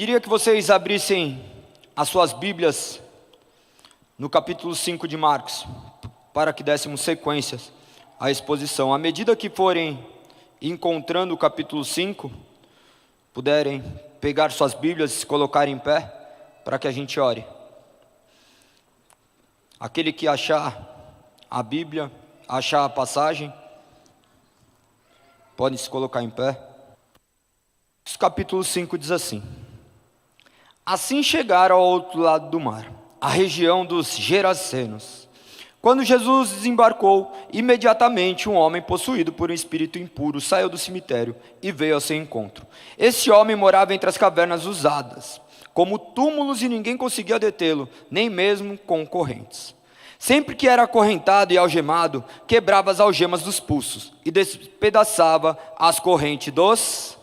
Queria que vocês abrissem as suas Bíblias no capítulo 5 de Marcos, para que dessemos sequência à exposição. À medida que forem encontrando o capítulo 5, puderem pegar suas Bíblias e se colocar em pé, para que a gente ore. Aquele que achar a Bíblia, achar a passagem, pode se colocar em pé. O capítulo 5 diz assim: Assim chegaram ao outro lado do mar, a região dos Gerasenos. Quando Jesus desembarcou, imediatamente um homem possuído por um espírito impuro saiu do cemitério e veio ao seu encontro. Esse homem morava entre as cavernas usadas como túmulos e ninguém conseguia detê-lo, nem mesmo com correntes. Sempre que era acorrentado e algemado, quebrava as algemas dos pulsos e despedaçava as correntes dos...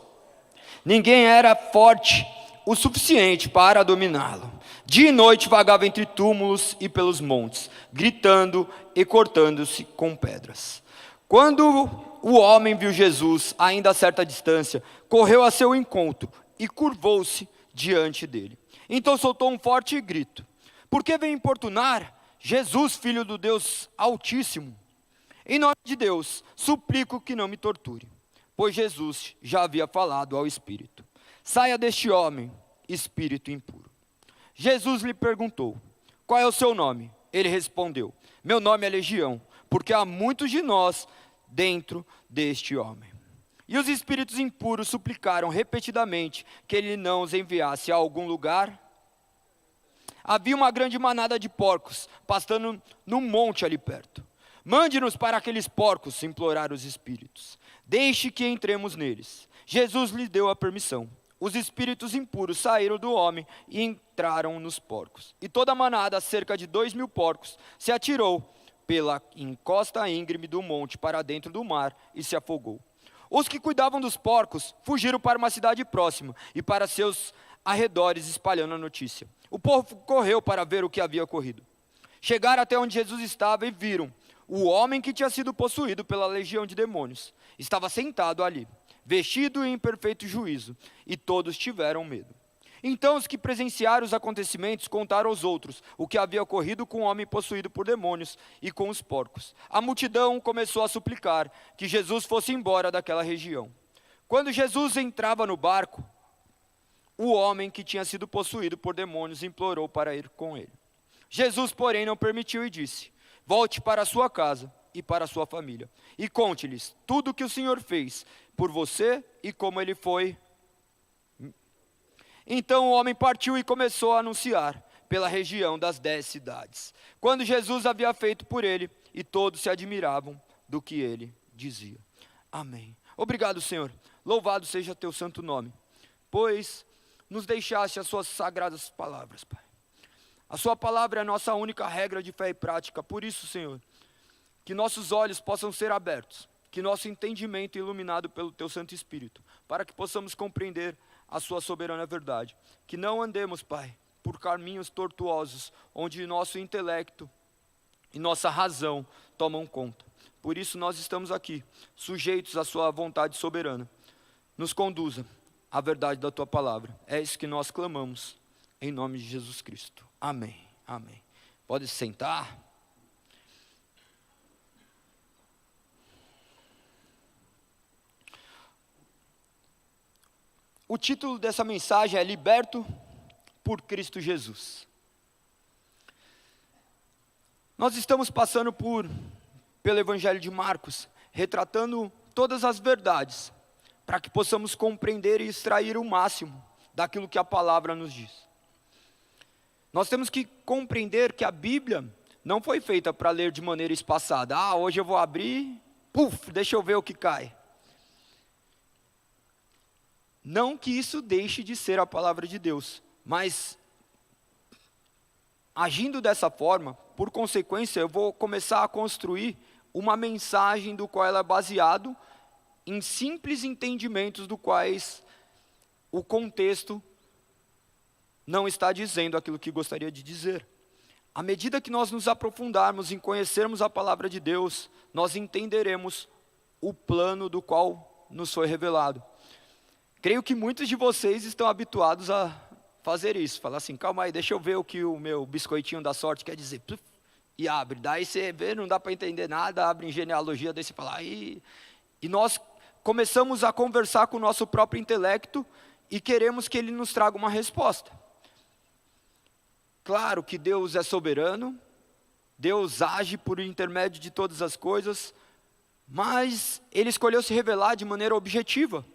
Ninguém era forte o suficiente para dominá-lo. Dia e noite vagava entre túmulos e pelos montes, gritando e cortando-se com pedras. Quando o homem viu Jesus, ainda a certa distância, correu a seu encontro e curvou-se diante dele. Então soltou um forte grito: Por que vem importunar Jesus, filho do Deus Altíssimo? Em nome de Deus, suplico que não me torture. Pois Jesus já havia falado ao espírito: Saia deste homem, espírito impuro. Jesus lhe perguntou: Qual é o seu nome? Ele respondeu: Meu nome é Legião, porque há muitos de nós dentro deste homem. E os espíritos impuros suplicaram repetidamente que ele não os enviasse a algum lugar. Havia uma grande manada de porcos pastando num monte ali perto. Mande-nos para aqueles porcos, imploraram os espíritos. Deixe que entremos neles. Jesus lhe deu a permissão. Os espíritos impuros saíram do homem e entraram nos porcos. E toda a manada, cerca de 2.000 porcos, se atirou pela encosta íngreme do monte para dentro do mar e se afogou. Os que cuidavam dos porcos fugiram para uma cidade próxima e para seus arredores, espalhando a notícia. O povo correu para ver o que havia ocorrido. Chegaram até onde Jesus estava e viram o homem que tinha sido possuído pela legião de demônios. Estava sentado ali, vestido em perfeito juízo, e todos tiveram medo. Então os que presenciaram os acontecimentos contaram aos outros o que havia ocorrido com o homem possuído por demônios e com os porcos. A multidão começou a suplicar que Jesus fosse embora daquela região. Quando Jesus entrava no barco, o homem que tinha sido possuído por demônios implorou para ir com ele. Jesus, porém, não permitiu e disse: Volte para a sua casa e para a sua família, e conte-lhes tudo o que o Senhor fez por você e como ele foi. Então o homem partiu e começou a anunciar pela região das 10 cidades, quando Jesus havia feito por ele, e todos se admiravam do que ele dizia. Amém. Obrigado, Senhor. Louvado seja teu santo nome, pois nos deixaste as suas sagradas palavras, Pai. A sua palavra é a nossa única regra de fé e prática. Por isso, Senhor, que nossos olhos possam ser abertos, que nosso entendimento iluminado pelo teu Santo Espírito, para que possamos compreender a sua soberana verdade. Que não andemos, Pai, por caminhos tortuosos, onde nosso intelecto e nossa razão tomam conta. Por isso nós estamos aqui, sujeitos à sua vontade soberana. Nos conduza à verdade da tua palavra. É isso que nós clamamos, em nome de Jesus Cristo. Amém. Amém. Pode se sentar. O título dessa mensagem é Liberto por Cristo Jesus. Nós estamos passando pelo Evangelho de Marcos, retratando todas as verdades, para que possamos compreender e extrair o máximo daquilo que a palavra nos diz. Nós temos que compreender que a Bíblia não foi feita para ler de maneira espaçada. Hoje eu vou abrir, deixa eu ver o que cai. Não que isso deixe de ser a palavra de Deus, mas agindo dessa forma, por consequência, eu vou começar a construir uma mensagem do qual ela é baseado em simples entendimentos do quais o contexto não está dizendo aquilo que gostaria de dizer. À medida que nós nos aprofundarmos em conhecermos a palavra de Deus, nós entenderemos o plano do qual nos foi revelado. Creio que muitos de vocês estão habituados a fazer isso, falar assim, calma aí, deixa eu ver o que o meu biscoitinho da sorte quer dizer, e abre, daí você vê, não dá para entender nada, abre em genealogia, daí você fala, e nós começamos a conversar com o nosso próprio intelecto, e queremos que ele nos traga uma resposta. Claro que Deus é soberano, Deus age por intermédio de todas as coisas, mas Ele escolheu se revelar de maneira objetiva.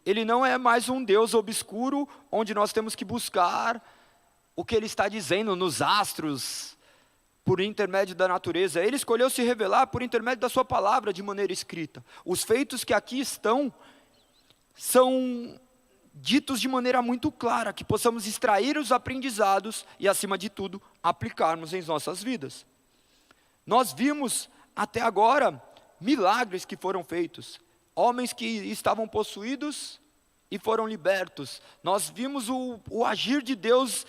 Ele não é mais um Deus obscuro, onde nós temos que buscar o que Ele está dizendo nos astros, por intermédio da natureza. Ele escolheu se revelar por intermédio da sua palavra, de maneira escrita. Os feitos que aqui estão, são ditos de maneira muito clara, que possamos extrair os aprendizados e, acima de tudo, aplicarmos em nossas vidas. Nós vimos até agora milagres que foram feitos, homens que estavam possuídos e foram libertos. Nós vimos o agir de Deus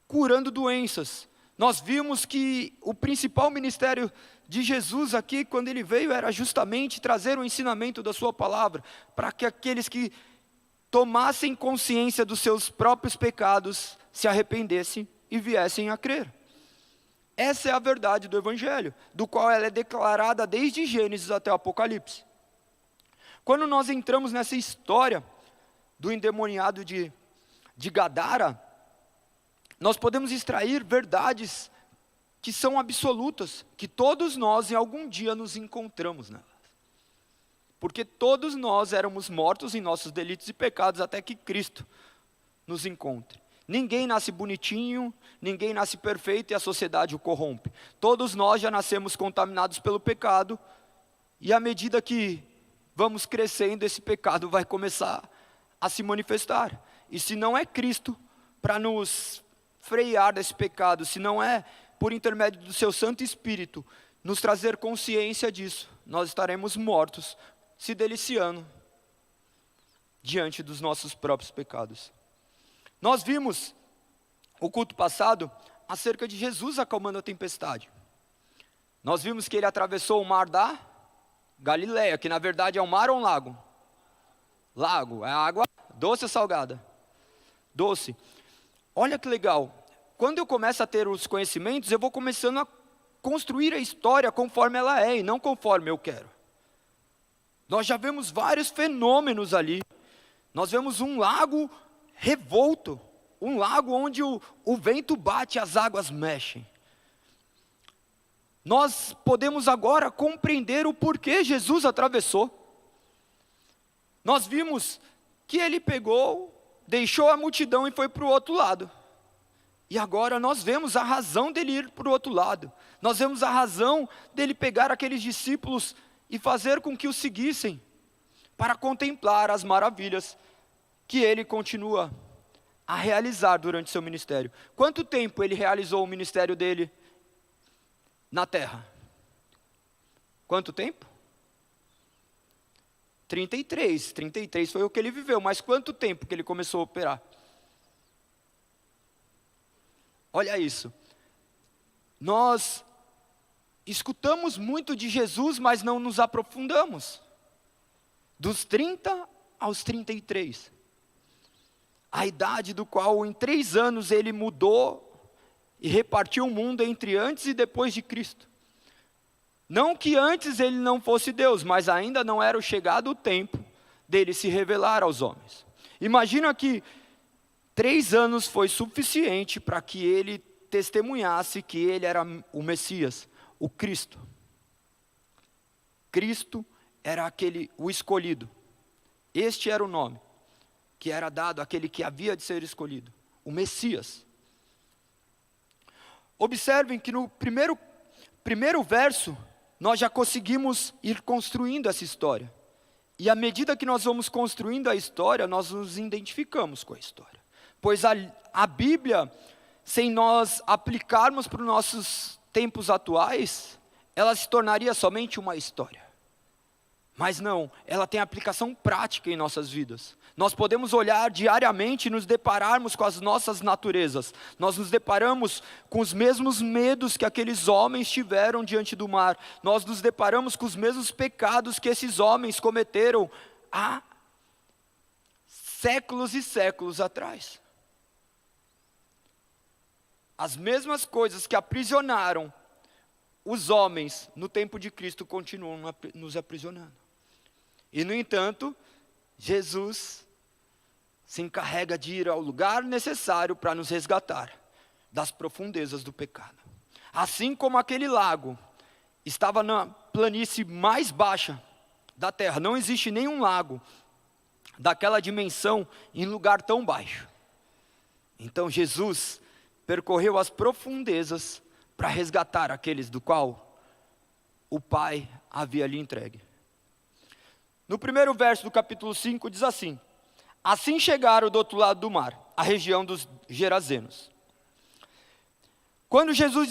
curando doenças. Nós vimos que o principal ministério de Jesus aqui, quando Ele veio, era justamente trazer o ensinamento da sua palavra, para que aqueles que tomassem consciência dos seus próprios pecados, se arrependessem e viessem a crer. Essa é a verdade do Evangelho, do qual ela é declarada desde Gênesis até o Apocalipse. Quando nós entramos nessa história do endemoniado de Gadara, nós podemos extrair verdades que são absolutas, que todos nós em algum dia nos encontramos nelas. Porque todos nós éramos mortos em nossos delitos e pecados até que Cristo nos encontre. Ninguém nasce bonitinho, ninguém nasce perfeito e a sociedade o corrompe. Todos nós já nascemos contaminados pelo pecado e à medida que vamos crescendo, esse pecado vai começar a se manifestar. E se não é Cristo para nos frear desse pecado, se não é por intermédio do seu Santo Espírito nos trazer consciência disso, nós estaremos mortos, se deliciando diante dos nossos próprios pecados. Nós vimos o culto passado acerca de Jesus acalmando a tempestade. Nós vimos que ele atravessou o mar da Galileia, que na verdade é um mar ou um lago? Lago, é água doce ou salgada? Doce. Olha que legal, quando eu começo a ter os conhecimentos, eu vou começando a construir a história conforme ela é e não conforme eu quero. Nós já vemos vários fenômenos ali. Nós vemos um lago revolto, um lago onde o vento bate e as águas mexem. Nós podemos agora compreender o porquê Jesus atravessou. Nós vimos que ele pegou, deixou a multidão e foi para o outro lado. E agora nós vemos a razão dele ir para o outro lado. Nós vemos a razão dele pegar aqueles discípulos e fazer com que o seguissem, para contemplar as maravilhas que ele continua a realizar durante seu ministério. Quanto tempo ele realizou o ministério dele na terra? Quanto tempo? 33 foi o que ele viveu, mas quanto tempo que ele começou a operar? Olha isso, nós escutamos muito de Jesus, mas não nos aprofundamos. Dos 30 aos 33. A idade do qual em 3 anos ele mudou e repartiu o mundo entre antes e depois de Cristo. Não que antes ele não fosse Deus, mas ainda não era chegado o tempo dele se revelar aos homens. Imagina que 3 anos foi suficiente para que ele testemunhasse que ele era o Messias, o Cristo. Cristo era o escolhido. Este era o nome que era dado àquele que havia de ser escolhido, o Messias. Observem que no primeiro verso, nós já conseguimos ir construindo essa história. E à medida que nós vamos construindo a história, nós nos identificamos com a história. Pois a Bíblia, sem nós aplicarmos para os nossos tempos atuais, ela se tornaria somente uma história. Mas não, ela tem aplicação prática em nossas vidas. Nós podemos olhar diariamente e nos depararmos com as nossas naturezas. Nós nos deparamos com os mesmos medos que aqueles homens tiveram diante do mar. Nós nos deparamos com os mesmos pecados que esses homens cometeram há séculos e séculos atrás. as mesmas coisas que aprisionaram os homens no tempo de Cristo continuam nos aprisionando. E, no entanto, Jesus se encarrega de ir ao lugar necessário para nos resgatar das profundezas do pecado. Assim como aquele lago estava na planície mais baixa da terra, não existe nenhum lago daquela dimensão em lugar tão baixo. Então Jesus percorreu as profundezas para resgatar aqueles do qual o Pai havia lhe entregue. No primeiro verso do capítulo 5 diz assim: assim chegaram do outro lado do mar, a região dos Gerazenos. Quando Jesus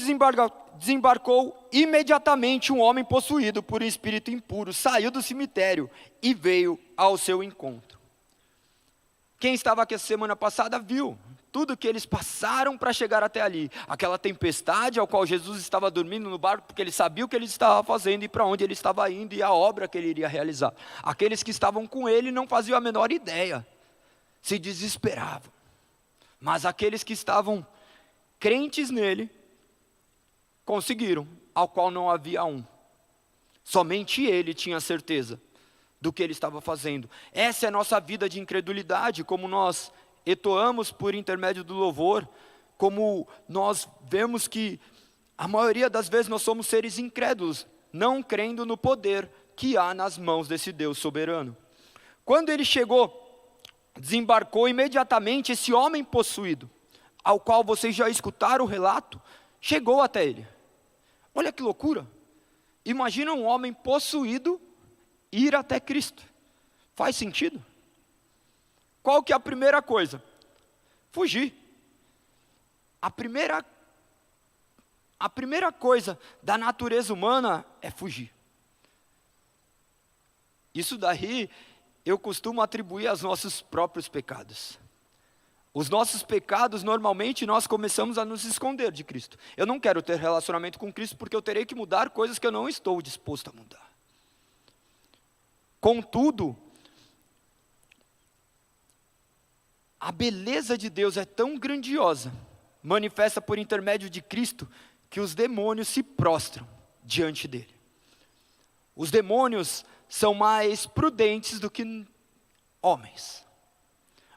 desembarcou, imediatamente um homem possuído por um espírito impuro saiu do cemitério e veio ao seu encontro. Quem estava aqui a semana passada viu tudo que eles passaram para chegar até ali. Aquela tempestade ao qual Jesus estava dormindo no barco, porque ele sabia o que ele estava fazendo e para onde ele estava indo e a obra que ele iria realizar. Aqueles que estavam com ele não faziam a menor ideia, se desesperavam. Mas aqueles que estavam crentes nele, conseguiram, ao qual não havia um. Somente ele tinha certeza do que ele estava fazendo. Essa é a nossa vida de incredulidade, como nós entoamos por intermédio do louvor, como nós vemos que a maioria das vezes nós somos seres incrédulos, não crendo no poder que há nas mãos desse Deus soberano. Quando ele chegou, desembarcou imediatamente esse homem possuído, ao qual vocês já escutaram o relato, chegou até ele. Olha que loucura, imagina um homem possuído ir até Cristo, faz sentido? Qual que é a primeira coisa? Fugir. A primeira coisa da natureza humana é fugir. Isso daí eu costumo atribuir aos nossos próprios pecados. Os nossos pecados, normalmente, nós começamos a nos esconder de Cristo. Eu não quero ter relacionamento com Cristo porque eu terei que mudar coisas que eu não estou disposto a mudar. Contudo, a beleza de Deus é tão grandiosa, manifesta por intermédio de Cristo, que os demônios se prostram diante dele. Os demônios são mais prudentes do que homens.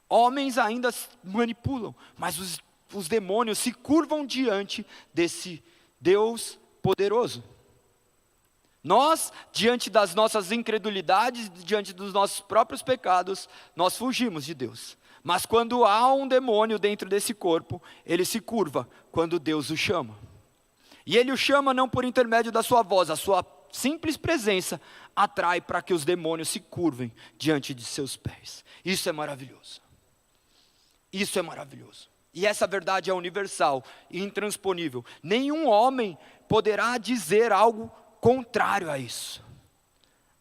Homens ainda manipulam, mas os demônios se curvam diante desse Deus poderoso. Nós, diante das nossas incredulidades, diante dos nossos próprios pecados, nós fugimos de Deus. Mas quando há um demônio dentro desse corpo, ele se curva quando Deus o chama. E ele o chama não por intermédio da sua voz, a sua simples presença atrai para que os demônios se curvem diante de seus pés. Isso é maravilhoso. Isso é maravilhoso. E essa verdade é universal e intransponível. Nenhum homem poderá dizer algo contrário a isso.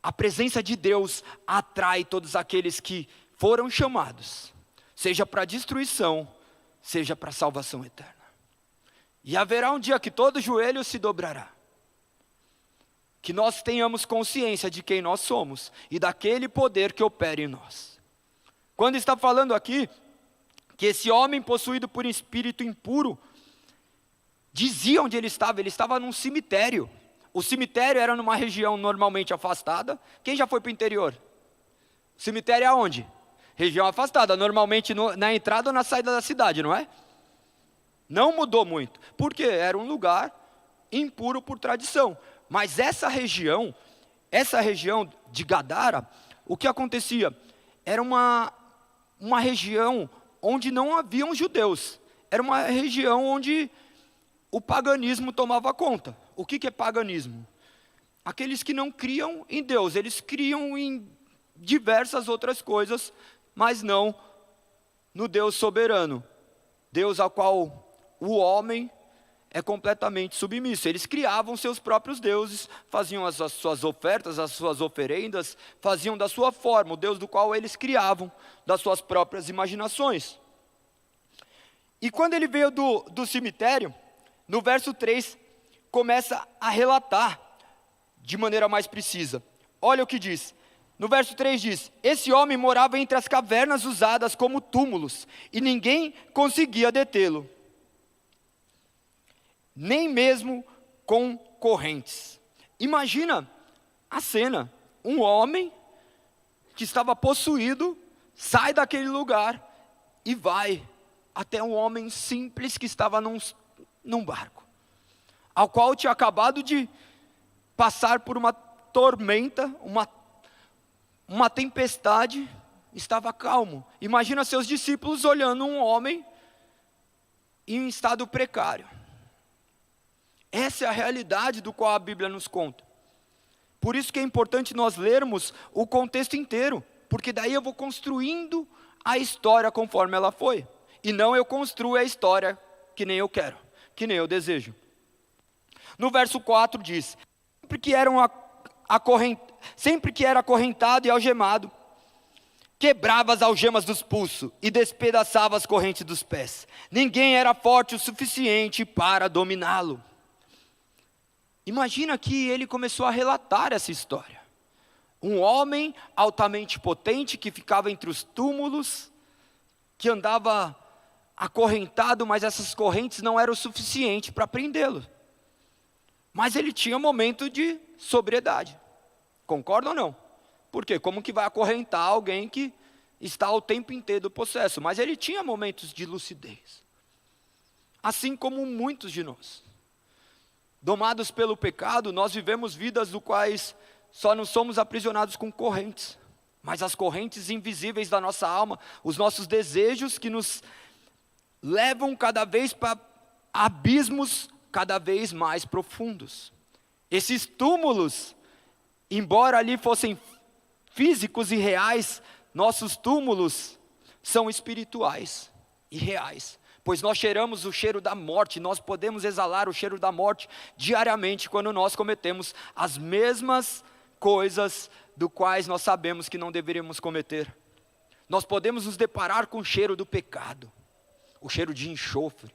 A presença de Deus atrai todos aqueles que foram chamados, seja para destruição, seja para salvação eterna. E haverá um dia que todo joelho se dobrará. Que nós tenhamos consciência de quem nós somos e daquele poder que opera em nós. Quando está falando aqui que esse homem possuído por um espírito impuro dizia onde ele estava num cemitério. O cemitério era numa região normalmente afastada. Quem já foi para o interior? O cemitério é aonde? Região afastada, normalmente na entrada ou na saída da cidade, não é? Não mudou muito, porque era um lugar impuro por tradição. Mas essa região de Gadara, o que acontecia? Era uma região onde não haviam judeus. Era uma região onde o paganismo tomava conta. O que é paganismo? Aqueles que não criam em Deus, eles criam em diversas outras coisas, mas não no Deus soberano. Deus ao qual o homem é completamente submisso. Eles criavam seus próprios deuses, faziam as suas ofertas, as suas oferendas, faziam da sua forma, o Deus do qual eles criavam, das suas próprias imaginações. E quando ele veio do cemitério, no verso 3, começa a relatar de maneira mais precisa. Olha o que diz. No verso 3 diz: esse homem morava entre as cavernas usadas como túmulos, e ninguém conseguia detê-lo. nem mesmo com correntes. Imagina a cena, um homem que estava possuído, sai daquele lugar e vai até um homem simples que estava num barco, ao qual tinha acabado de passar por uma tormenta, uma tempestade, estava calmo. Imagina seus discípulos olhando um homem em estado precário. Essa é a realidade do qual a Bíblia nos conta. Por isso que é importante nós lermos o contexto inteiro, porque daí eu vou construindo a história conforme ela foi, e não eu construo a história que nem eu quero, que nem eu desejo. No verso 4 diz: sempre que era acorrentado e algemado, quebrava as algemas dos pulsos e despedaçava as correntes dos pés. Ninguém era forte o suficiente para dominá-lo. Imagina que ele começou a relatar essa história. Um homem altamente potente que ficava entre os túmulos, que andava acorrentado, mas essas correntes não eram o suficiente para prendê-lo. Mas ele tinha um momento de sobriedade. Concorda ou não? Por quê? Como que vai acorrentar alguém que está o tempo inteiro possesso? Mas ele tinha momentos de lucidez. Assim como muitos de nós. Domados pelo pecado, nós vivemos vidas do quais só não somos aprisionados com correntes, mas as correntes invisíveis da nossa alma, os nossos desejos que nos levam cada vez para abismos cada vez mais profundos. Esses túmulos, embora ali fossem físicos e reais, nossos túmulos são espirituais e reais. Pois nós cheiramos o cheiro da morte, nós podemos exalar o cheiro da morte diariamente quando nós cometemos as mesmas coisas do quais nós sabemos que não deveríamos cometer. Nós podemos nos deparar com o cheiro do pecado, o cheiro de enxofre,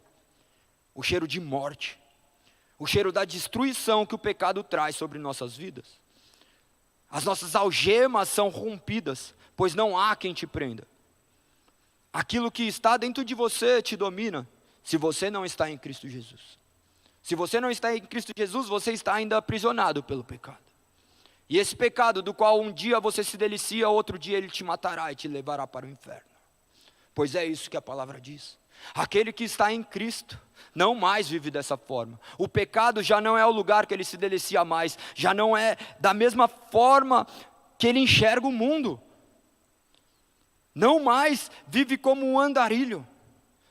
o cheiro de morte, o cheiro da destruição que o pecado traz sobre nossas vidas. As nossas algemas são rompidas, pois não há quem te prenda. Aquilo que está dentro de você te domina, se você não está em Cristo Jesus. Se você não está em Cristo Jesus, você está ainda aprisionado pelo pecado. E esse pecado do qual um dia você se delicia, outro dia ele te matará e te levará para o inferno. Pois é isso que a palavra diz. Aquele que está em Cristo não mais vive dessa forma. O pecado já não é o lugar que ele se delicia mais, já não é da mesma forma que ele enxerga o mundo. Não mais vive como um andarilho,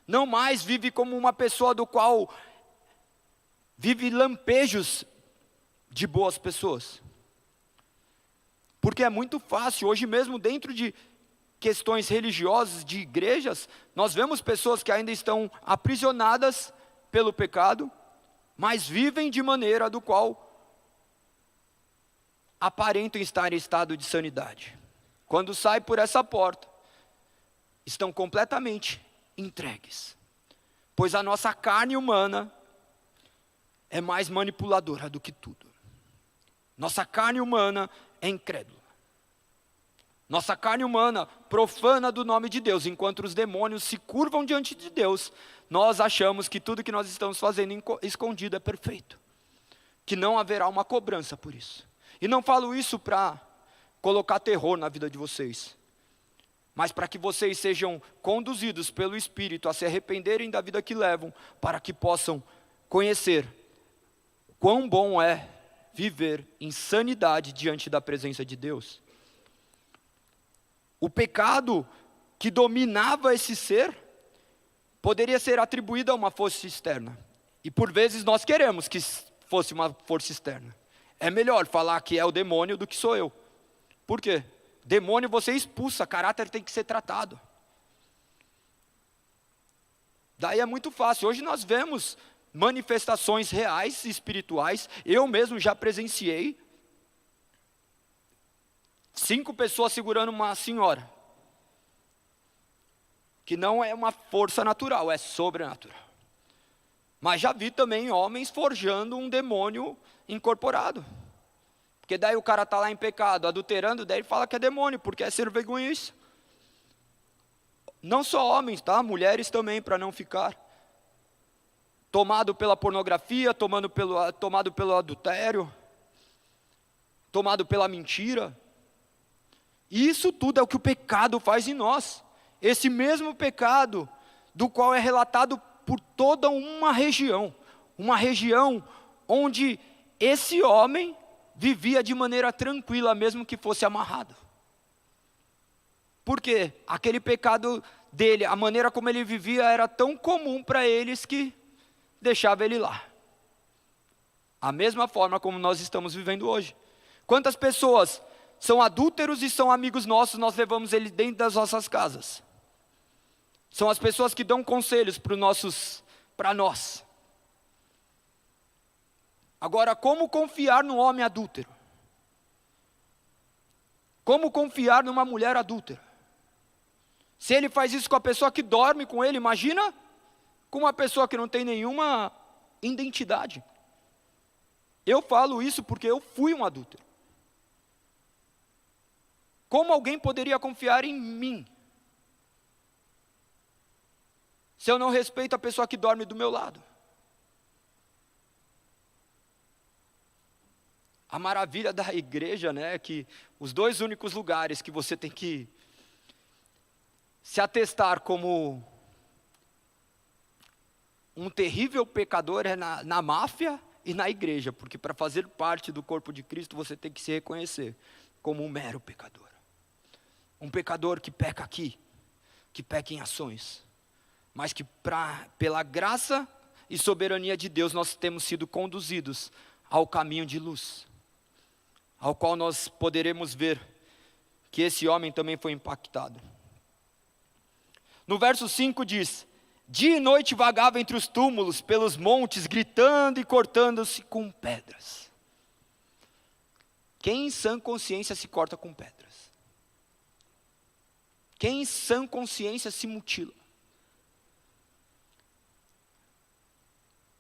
não mais vive como uma pessoa do qual vive lampejos de boas pessoas. Porque é muito fácil, hoje mesmo dentro de questões religiosas, de igrejas, nós vemos pessoas que ainda estão aprisionadas pelo pecado, mas vivem de maneira do qual aparentam estar em estado de sanidade. Quando sai por essa porta, estão completamente entregues, pois a nossa carne humana é mais manipuladora do que tudo. Nossa carne humana é incrédula. Nossa carne humana profana do nome de Deus, enquanto os demônios se curvam diante de Deus, nós achamos que tudo que nós estamos fazendo escondido é perfeito, que não haverá uma cobrança por isso. E não falo isso para colocar terror na vida de vocês, mas para que vocês sejam conduzidos pelo Espírito a se arrependerem da vida que levam, para que possam conhecer quão bom é viver em sanidade diante da presença de Deus. O pecado que dominava esse ser poderia ser atribuído a uma força externa. E por vezes nós queremos que fosse uma força externa. É melhor falar que é o demônio do que sou eu. Por quê? Demônio você expulsa, caráter tem que ser tratado. Daí é muito fácil. Hoje nós vemos manifestações reais, espirituais. Eu mesmo já presenciei 5 pessoas segurando uma senhora, que não é uma força natural, é sobrenatural. Mas já vi também homens forjando um demônio incorporado. Porque daí o cara está lá em pecado, adulterando, daí ele fala que é demônio, porque é ser vergonha isso. Não só homens, tá? Mulheres também, para não ficar. tomado pela pornografia, tomado pelo adultério, tomado pela mentira. E isso tudo é o que o pecado faz em nós. Esse mesmo pecado, do qual é relatado por toda uma região onde esse homem vivia de maneira tranquila, mesmo que fosse amarrado. Por quê? Aquele pecado dele, a maneira como ele vivia era tão comum para eles que deixava ele lá. A mesma forma como nós estamos vivendo hoje. Quantas pessoas são adúlteros e são amigos nossos, nós levamos eles dentro das nossas casas. São as pessoas que dão conselhos para nós. Agora, como confiar num homem adúltero? Como confiar numa mulher adúltera? Se ele faz isso com a pessoa que dorme com ele, imagina com uma pessoa que não tem nenhuma identidade. Eu falo isso porque eu fui um adúltero. Como alguém poderia confiar em mim, se eu não respeito a pessoa que dorme do meu lado? A maravilha da igreja, né, é que os dois únicos lugares que você tem que se atestar como um terrível pecador é na máfia e na igreja, porque para fazer parte do corpo de Cristo você tem que se reconhecer como um mero pecador. Um pecador que peca aqui, que peca em ações, mas que pela graça e soberania de Deus nós temos sido conduzidos ao caminho de luz, ao qual nós poderemos ver que esse homem também foi impactado. No verso 5 diz: dia e noite vagava entre os túmulos, pelos montes, gritando e cortando-se com pedras. Quem em sã consciência se corta com pedras? Quem em sã consciência se mutila?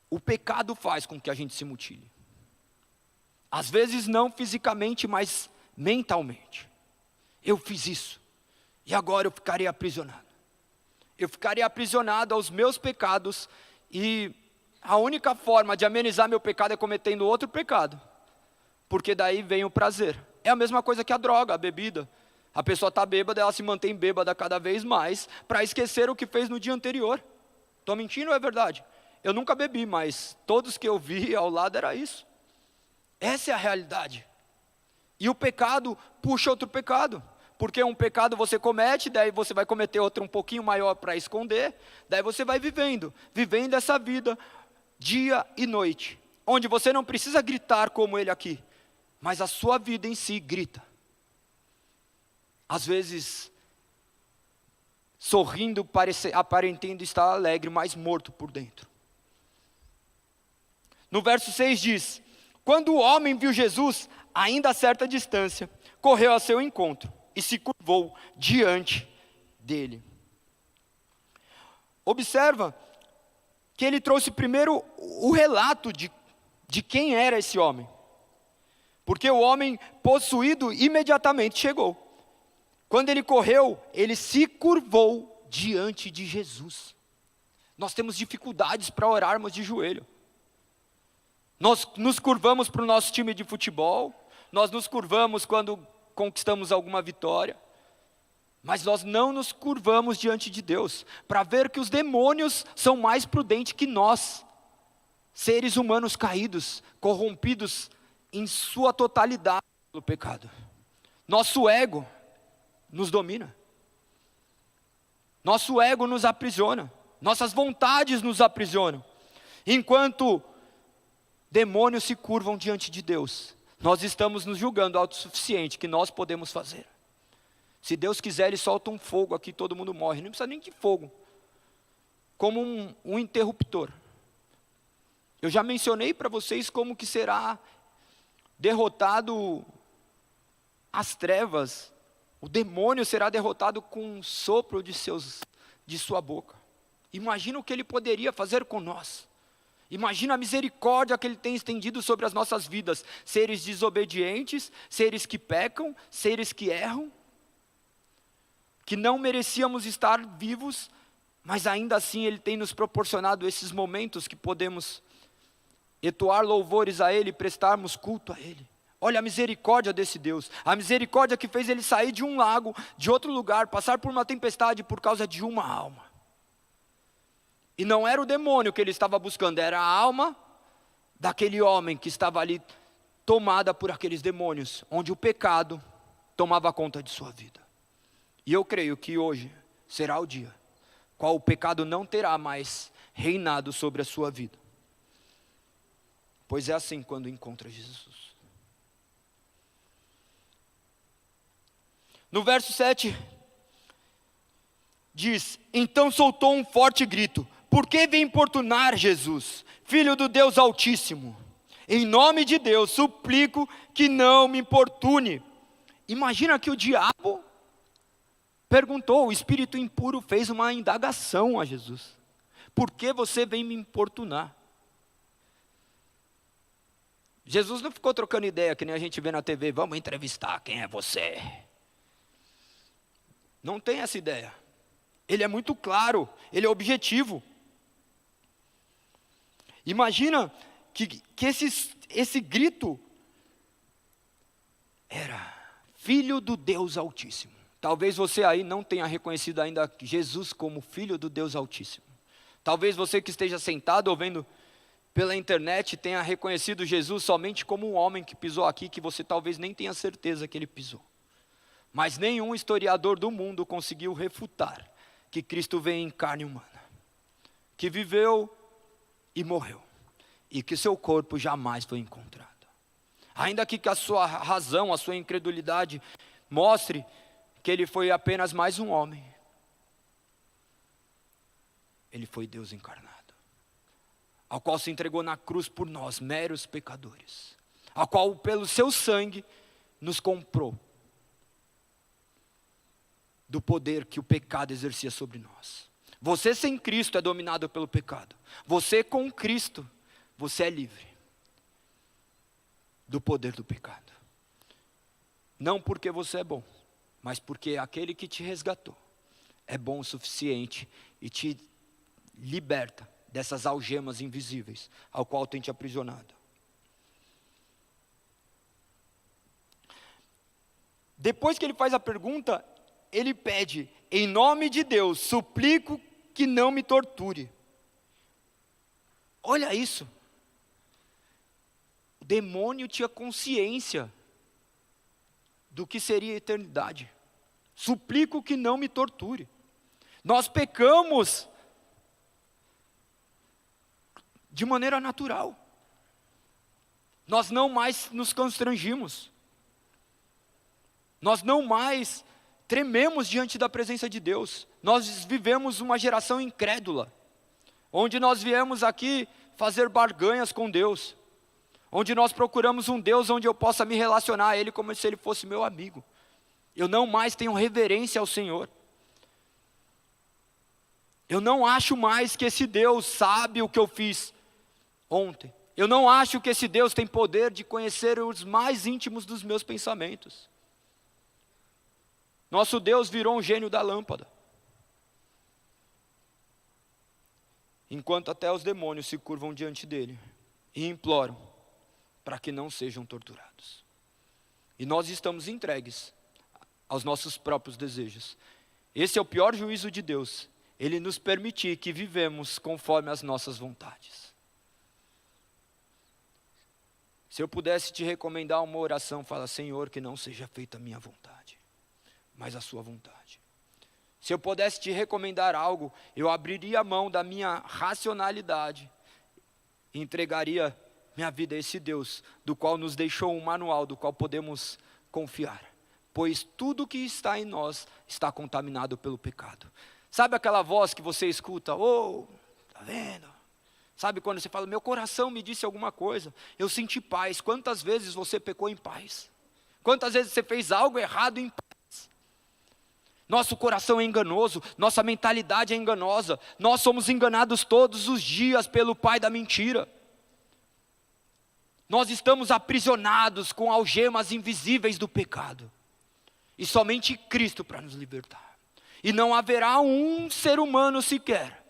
O pecado faz com que a gente se mutile. Às vezes não fisicamente, mas mentalmente. Eu fiz isso, e agora eu ficarei aprisionado. Eu ficaria aprisionado aos meus pecados, e a única forma de amenizar meu pecado é cometendo outro pecado, porque daí vem o prazer. É a mesma coisa que a droga, a bebida. A pessoa está bêbada, ela se mantém bêbada cada vez mais, para esquecer o que fez no dia anterior. Estou mentindo ou é verdade? Eu nunca bebi, mas todos que eu vi ao lado era isso. Essa é a realidade. E o pecado puxa outro pecado. Porque um pecado você comete, daí você vai cometer outro um pouquinho maior para esconder, daí você vai vivendo essa vida, dia e noite, onde você não precisa gritar como ele aqui, mas a sua vida em si grita. Às vezes, sorrindo, aparentando estar alegre, mas morto por dentro. No verso 6 diz: quando o homem viu Jesus, ainda a certa distância, correu ao seu encontro e se curvou diante dele. Observa que ele trouxe primeiro o relato de quem era esse homem. Porque o homem possuído imediatamente chegou. Quando ele correu, ele se curvou diante de Jesus. Nós temos dificuldades para orarmos de joelho. Nós nos curvamos para o nosso time de futebol, nós nos curvamos quando conquistamos alguma vitória, mas nós não nos curvamos diante de Deus, para ver que os demônios são mais prudentes que nós, seres humanos caídos, corrompidos em sua totalidade pelo pecado. Nosso ego nos domina, nosso ego nos aprisiona, nossas vontades nos aprisionam, enquanto demônios se curvam diante de Deus. Nós estamos nos julgando autossuficiente, que nós podemos fazer. Se Deus quiser, Ele solta um fogo aqui, todo mundo morre. Não precisa nem de fogo. Como um interruptor. Eu já mencionei para vocês como que será derrotado as trevas. O demônio será derrotado com um sopro de sua boca. Imagina o que ele poderia fazer com nós. Imagina a misericórdia que Ele tem estendido sobre as nossas vidas. Seres desobedientes, seres que pecam, seres que erram, que não merecíamos estar vivos, mas ainda assim Ele tem nos proporcionado esses momentos que podemos entoar louvores a Ele, prestarmos culto a Ele. Olha a misericórdia desse Deus, a misericórdia que fez Ele sair de um lago, de outro lugar, passar por uma tempestade por causa de uma alma. E não era o demônio que Ele estava buscando, era a alma daquele homem que estava ali tomada por aqueles demônios, onde o pecado tomava conta de sua vida. E eu creio que hoje será o dia qual o pecado não terá mais reinado sobre a sua vida. Pois é assim quando encontra Jesus. No verso 7, diz: então soltou um forte grito: por que vem importunar Jesus, Filho do Deus Altíssimo? Em nome de Deus, suplico que não me importune. Imagina que o diabo perguntou, o espírito impuro fez uma indagação a Jesus: por que você vem me importunar? Jesus não ficou trocando ideia, que nem a gente vê na TV, vamos entrevistar, quem é você? Não tem essa ideia. Ele é muito claro, ele é objetivo. Imagina que esse grito era Filho do Deus Altíssimo. Talvez você aí não tenha reconhecido ainda Jesus como Filho do Deus Altíssimo. Talvez você que esteja sentado ou vendo pela internet tenha reconhecido Jesus somente como um homem que pisou aqui, que você talvez nem tenha certeza que ele pisou. Mas nenhum historiador do mundo conseguiu refutar que Cristo veio em carne humana, que viveu e morreu, e que seu corpo jamais foi encontrado. Ainda que a sua razão, a sua incredulidade mostre que ele foi apenas mais um homem, ele foi Deus encarnado, ao qual se entregou na cruz por nós, meros pecadores, ao qual pelo seu sangue nos comprou do poder que o pecado exercia sobre nós. Você sem Cristo é dominado pelo pecado. Você com Cristo, você é livre do poder do pecado. Não porque você é bom, mas porque aquele que te resgatou é bom o suficiente e te liberta dessas algemas invisíveis ao qual tem te aprisionado. Depois que ele faz a pergunta, ele pede: em nome de Deus, suplico que não me torture. Olha isso. O demônio tinha consciência do que seria a eternidade. Suplico que não me torture. Nós pecamos de maneira natural. Nós não mais nos constrangimos. Nós não mais trememos diante da presença de Deus. Nós vivemos uma geração incrédula, onde nós viemos aqui fazer barganhas com Deus, onde nós procuramos um Deus onde eu possa me relacionar a Ele como se Ele fosse meu amigo. Eu não mais tenho reverência ao Senhor. Eu não acho mais que esse Deus sabe o que eu fiz ontem. Eu não acho que esse Deus tem poder de conhecer os mais íntimos dos meus pensamentos. Nosso Deus virou um gênio da lâmpada, enquanto até os demônios se curvam diante dele e imploram para que não sejam torturados. E nós estamos entregues aos nossos próprios desejos. Esse é o pior juízo de Deus, Ele nos permitir que vivemos conforme as nossas vontades. Se eu pudesse te recomendar uma oração, fala: Senhor, que não seja feita a minha vontade, mas a sua vontade. Se eu pudesse te recomendar algo, eu abriria a mão da minha racionalidade e entregaria minha vida a esse Deus, do qual nos deixou um manual, do qual podemos confiar, pois tudo que está em nós está contaminado pelo pecado. Sabe aquela voz que você escuta: oh, tá vendo? Sabe quando você fala: meu coração me disse alguma coisa, eu senti paz. Quantas vezes você pecou em paz? Quantas vezes você fez algo errado em paz? Nosso coração é enganoso, nossa mentalidade é enganosa, nós somos enganados todos os dias pelo pai da mentira. Nós estamos aprisionados com algemas invisíveis do pecado, e somente Cristo para nos libertar. E não haverá um ser humano sequer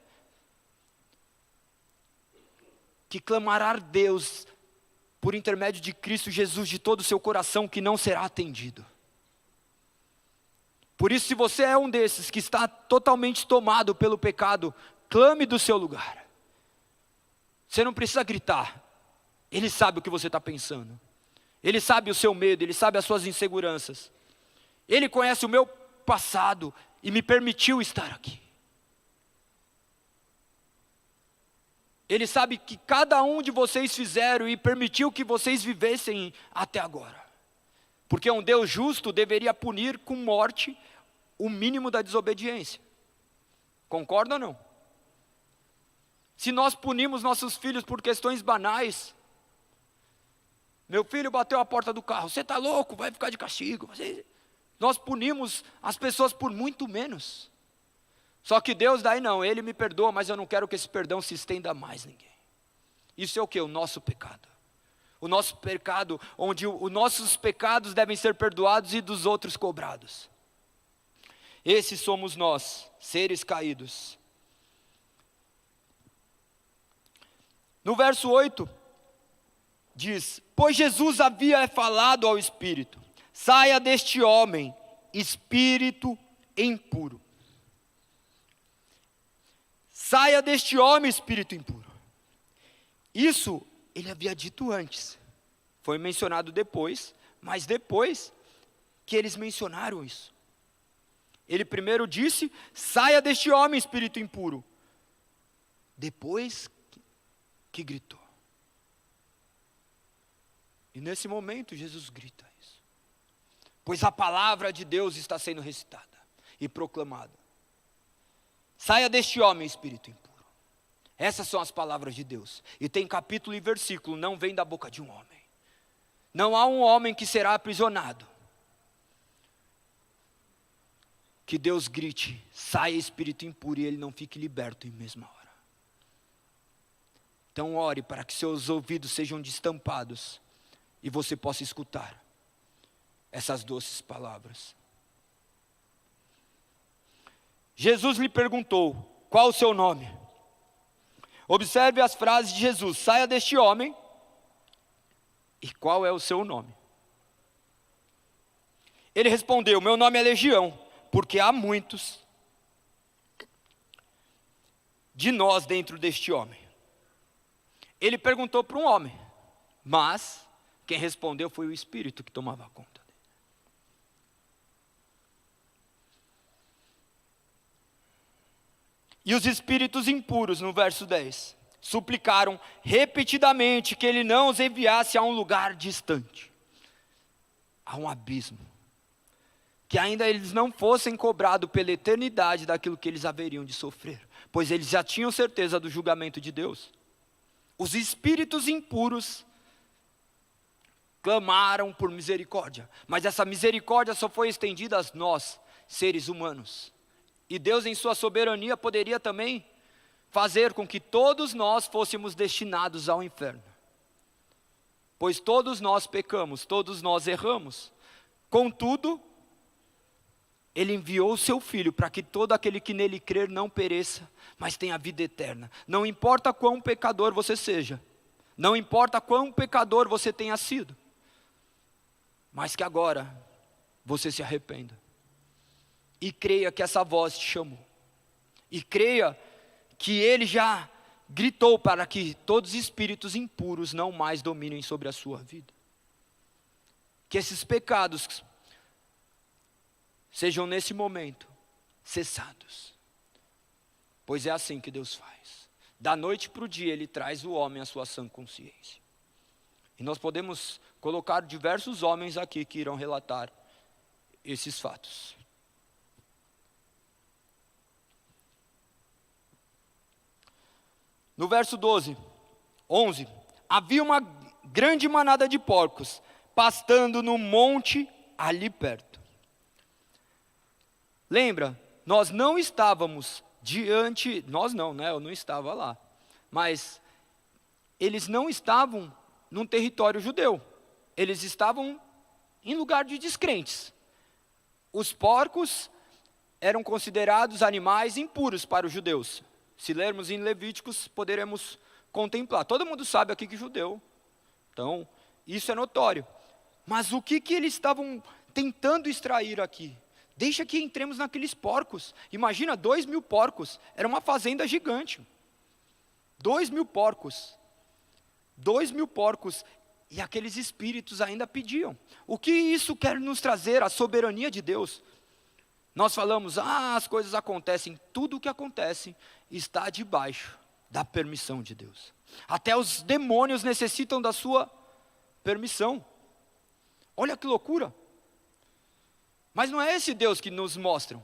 que clamará a Deus por intermédio de Cristo Jesus de todo o seu coração que não será atendido. Por isso, se você é um desses que está totalmente tomado pelo pecado, clame do seu lugar. Você não precisa gritar. Ele sabe o que você está pensando. Ele sabe o seu medo, Ele sabe as suas inseguranças. Ele conhece o meu passado e me permitiu estar aqui. Ele sabe que cada um de vocês fizeram e permitiu que vocês vivessem até agora. Porque um Deus justo deveria punir com morte o mínimo da desobediência. Concorda ou não? Se nós punimos nossos filhos por questões banais, meu filho bateu a porta do carro, você está louco, vai ficar de castigo. Nós punimos as pessoas por muito menos. Só que Deus daí não, Ele me perdoa, mas eu não quero que esse perdão se estenda a mais ninguém. Isso é o que? O nosso pecado. O nosso pecado, onde os nossos pecados devem ser perdoados e dos outros cobrados. Esses somos nós, seres caídos. No verso 8, diz: pois Jesus havia falado ao Espírito, saia deste homem, espírito impuro. Saia deste homem, espírito impuro. Isso ele havia dito antes. Foi mencionado depois, mas depois que eles mencionaram isso. Ele primeiro disse, saia deste homem, espírito impuro. Depois que gritou. E nesse momento Jesus grita isso. Pois a palavra de Deus está sendo recitada e proclamada. Saia deste homem, espírito impuro. Essas são as palavras de Deus. E tem capítulo e versículo, não vem da boca de um homem. Não há um homem que será aprisionado. Que Deus grite, saia espírito impuro e ele não fique liberto em mesma hora. Então ore para que seus ouvidos sejam destampados e você possa escutar essas doces palavras. Jesus lhe perguntou, qual o seu nome? Observe as frases de Jesus, saia deste homem, e qual é o seu nome? Ele respondeu, meu nome é Legião, porque há muitos de nós dentro deste homem. Ele perguntou para um homem, mas quem respondeu foi o Espírito que tomava conta. E os espíritos impuros, no verso 10, suplicaram repetidamente que ele não os enviasse a um lugar distante, a um abismo, que ainda eles não fossem cobrados pela eternidade daquilo que eles haveriam de sofrer, pois eles já tinham certeza do julgamento de Deus. Os espíritos impuros clamaram por misericórdia, mas essa misericórdia só foi estendida a nós, seres humanos. E Deus em sua soberania poderia também fazer com que todos nós fôssemos destinados ao inferno. Pois todos nós pecamos, todos nós erramos. Contudo, Ele enviou o seu Filho para que todo aquele que nele crer não pereça, mas tenha vida eterna. Não importa quão pecador você seja, não importa quão pecador você tenha sido, mas que agora você se arrependa. E creia que essa voz te chamou. E creia que Ele já gritou para que todos os espíritos impuros não mais dominem sobre a sua vida. Que esses pecados sejam nesse momento cessados. Pois é assim que Deus faz. Da noite para o dia Ele traz o homem à sua sã consciência. E nós podemos colocar diversos homens aqui que irão relatar esses fatos. No verso 11, havia uma grande manada de porcos, pastando no monte ali perto. Lembra, nós não estávamos diante, nós não, né? Eu não estava lá. Mas eles não estavam num território judeu. Eles estavam em lugar de descrentes. Os porcos eram considerados animais impuros para os judeus. Se lermos em Levíticos, poderemos contemplar. Todo mundo sabe aqui que judeu, então isso é notório. Mas o que eles estavam tentando extrair aqui? Deixa que entremos naqueles porcos. Imagina 2.000 porcos, era uma fazenda gigante. 2.000 porcos. 2.000 porcos. E aqueles espíritos ainda pediam. O que isso quer nos trazer? A soberania de Deus. Nós falamos, as coisas acontecem. Tudo o que acontece está debaixo da permissão de Deus. Até os demônios necessitam da sua permissão. Olha que loucura. Mas não é esse Deus que nos mostram.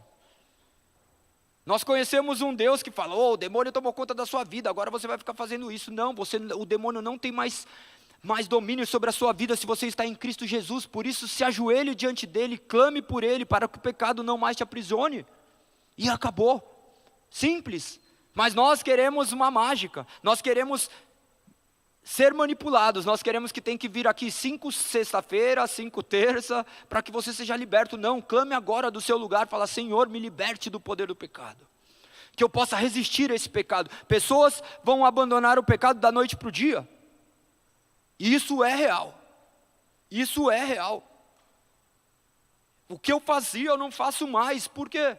Nós conhecemos um Deus que fala, o demônio tomou conta da sua vida, agora você vai ficar fazendo isso. Não, o demônio não tem mais domínio sobre a sua vida se você está em Cristo Jesus. Por isso se ajoelhe diante dele, clame por ele, para que o pecado não mais te aprisione. E acabou. Simples. Mas nós queremos uma mágica. Nós queremos ser manipulados. Nós queremos que tem que vir aqui 5 sexta-feira, 5 terça, para que você seja liberto. Não, clame agora do seu lugar, fala, Senhor, me liberte do poder do pecado. Que eu possa resistir a esse pecado. Pessoas vão abandonar o pecado da noite para o dia. Isso é real. Isso é real. O que eu fazia eu não faço mais. Por quê?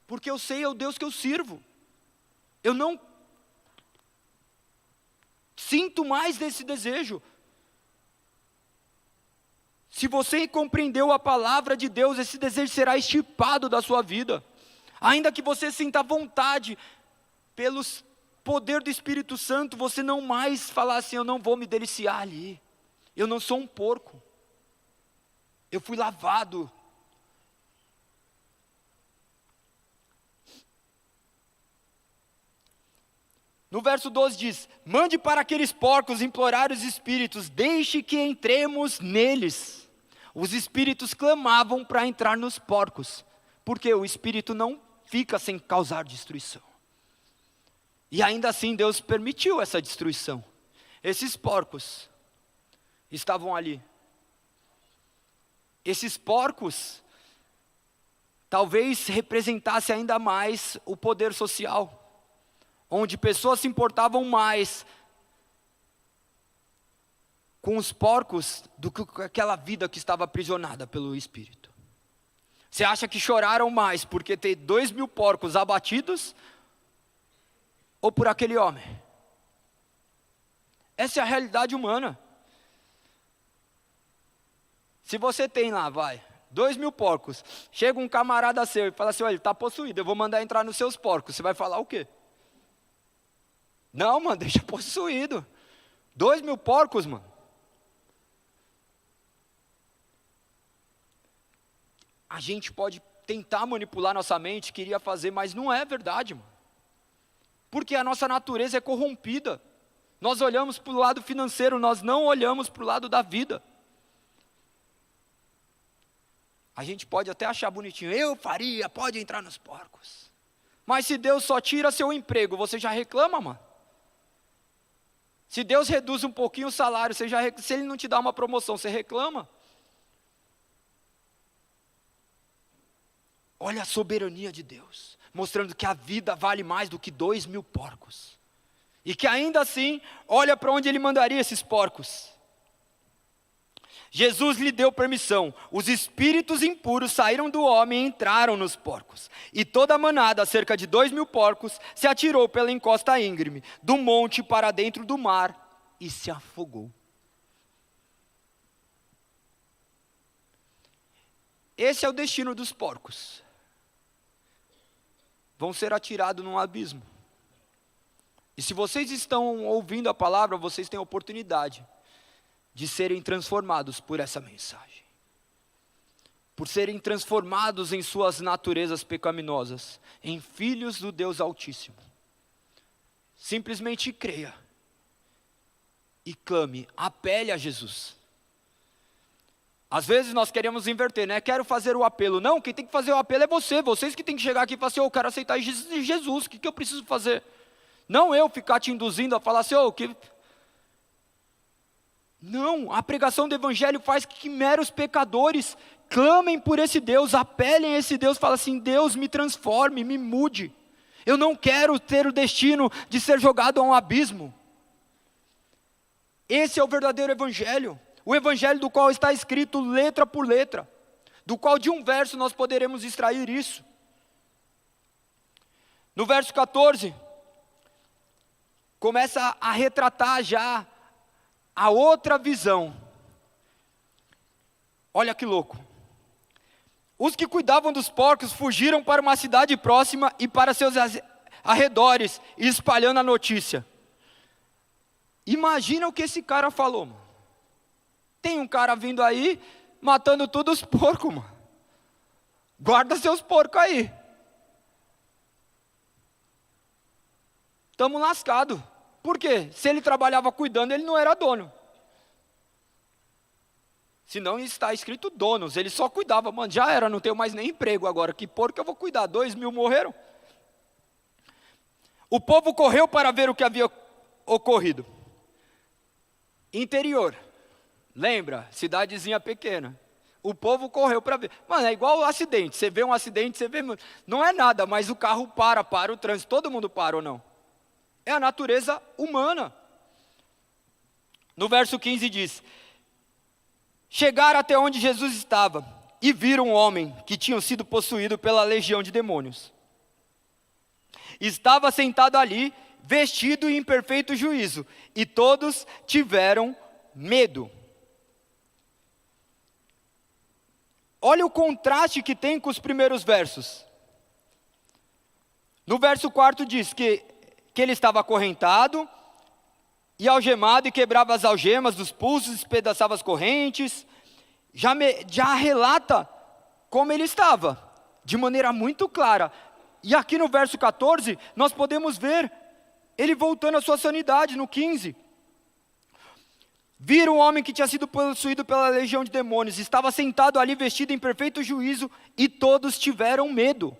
Porque eu sei o Deus que eu sirvo. Eu não sinto mais desse desejo. Se você compreendeu a palavra de Deus, esse desejo será extirpado da sua vida. Ainda que você sinta vontade pelos poder do Espírito Santo, você não mais falar assim, eu não vou me deliciar ali. Eu não sou um porco. Eu fui lavado. No verso 12 diz, mande para aqueles porcos implorar os espíritos, deixe que entremos neles. Os espíritos clamavam para entrar nos porcos, porque o espírito não fica sem causar destruição. E ainda assim Deus permitiu essa destruição. Esses porcos estavam ali. Esses porcos talvez representassem ainda mais o poder social, onde pessoas se importavam mais com os porcos do que com aquela vida que estava aprisionada pelo Espírito. Você acha que choraram mais porque ter 2.000 porcos abatidos, ou por aquele homem? Essa é a realidade humana. Se você tem lá, 2.000 porcos, chega um camarada seu e fala assim, olha, ele está possuído, eu vou mandar entrar nos seus porcos, você vai falar o quê? Não, mano, deixa possuído. 2.000 porcos, mano. A gente pode tentar manipular nossa mente, queria fazer, mas não é verdade, mano. Porque a nossa natureza é corrompida. Nós olhamos para o lado financeiro, nós não olhamos para o lado da vida. A gente pode até achar bonitinho, eu faria, pode entrar nos porcos. Mas se Deus só tira seu emprego, você já reclama, mano? Se Deus reduz um pouquinho o salário, se Ele não te dá uma promoção, você reclama? Olha a soberania de Deus, mostrando que a vida vale mais do que 2.000 porcos. E que ainda assim, olha para onde Ele mandaria esses porcos. Jesus lhe deu permissão. Os espíritos impuros saíram do homem e entraram nos porcos. E toda a manada, cerca de 2.000 porcos, se atirou pela encosta íngreme, do monte para dentro do mar, e se afogou. Esse é o destino dos porcos. Vão ser atirados num abismo. E se vocês estão ouvindo a palavra, vocês têm a oportunidade de serem transformados por essa mensagem. Por serem transformados em suas naturezas pecaminosas, em filhos do Deus Altíssimo. Simplesmente creia. E clame, apele a Jesus. Às vezes nós queremos inverter, né? Quero fazer o apelo. Não, quem tem que fazer o apelo é você. Vocês que tem que chegar aqui e falar assim, eu quero aceitar Jesus, o que eu preciso fazer? Não eu ficar te induzindo a falar assim, que... Não, a pregação do Evangelho faz que meros pecadores clamem por esse Deus, apelem a esse Deus, falem assim: Deus, me transforme, me mude. Eu não quero ter o destino de ser jogado a um abismo. Esse é o verdadeiro evangelho. O evangelho do qual está escrito letra por letra. Do qual de um verso nós poderemos extrair isso. No verso 14, começa a retratar já a outra visão. Olha que louco. Os que cuidavam dos porcos fugiram para uma cidade próxima e para seus arredores, espalhando a notícia. Imagina o que esse cara falou, mano. Tem um cara vindo aí, matando todos os porcos, mano. Guarda seus porcos aí. Estamos lascados. Por quê? Se ele trabalhava cuidando, ele não era dono. Se não está escrito donos, ele só cuidava. Mano, já era, não tenho mais nem emprego agora. Que porco eu vou cuidar? 2.000 morreram. O povo correu para ver o que havia ocorrido. Interior. Lembra? Cidadezinha pequena. O povo correu para ver. Mano, é igual o acidente. Você vê um acidente, você vê... Não é nada, mas o carro para o trânsito. Todo mundo para ou não? É a natureza humana. No verso 15 diz: chegaram até onde Jesus estava e viram um homem que tinha sido possuído pela legião de demônios. Estava sentado ali, vestido e em perfeito juízo, e todos tiveram medo. Olha o contraste que tem com os primeiros versos. No verso 4 diz que ele estava acorrentado e algemado, e quebrava as algemas dos pulsos, despedaçava as correntes. Já relata como ele estava, de maneira muito clara. E aqui no verso 14, nós podemos ver ele voltando à sua sanidade, no 15. Viram um homem que tinha sido possuído pela legião de demônios, estava sentado ali vestido em perfeito juízo, e todos tiveram medo.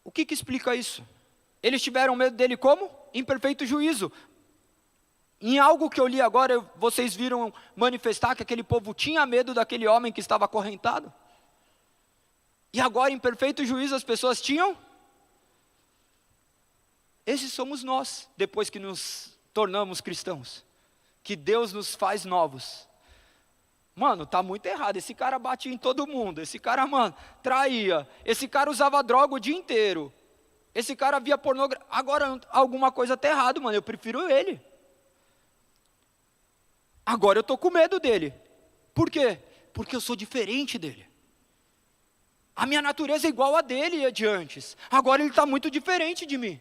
O que explica isso? Eles tiveram medo dele como? Em perfeito juízo. Em algo que eu li agora, vocês viram manifestar que aquele povo tinha medo daquele homem que estava acorrentado? E agora, em perfeito juízo, as pessoas tinham? Esses somos nós, depois que nos tornamos cristãos. Que Deus nos faz novos. Mano, tá muito errado. Esse cara batia em todo mundo. Esse cara, mano, traía. Esse cara usava droga o dia inteiro. Esse cara via pornografia. Agora, alguma coisa tá errado, mano. Eu prefiro ele. Agora eu estou com medo dele. Por quê? Porque eu sou diferente dele. A minha natureza é igual a dele de antes. Agora ele está muito diferente de mim.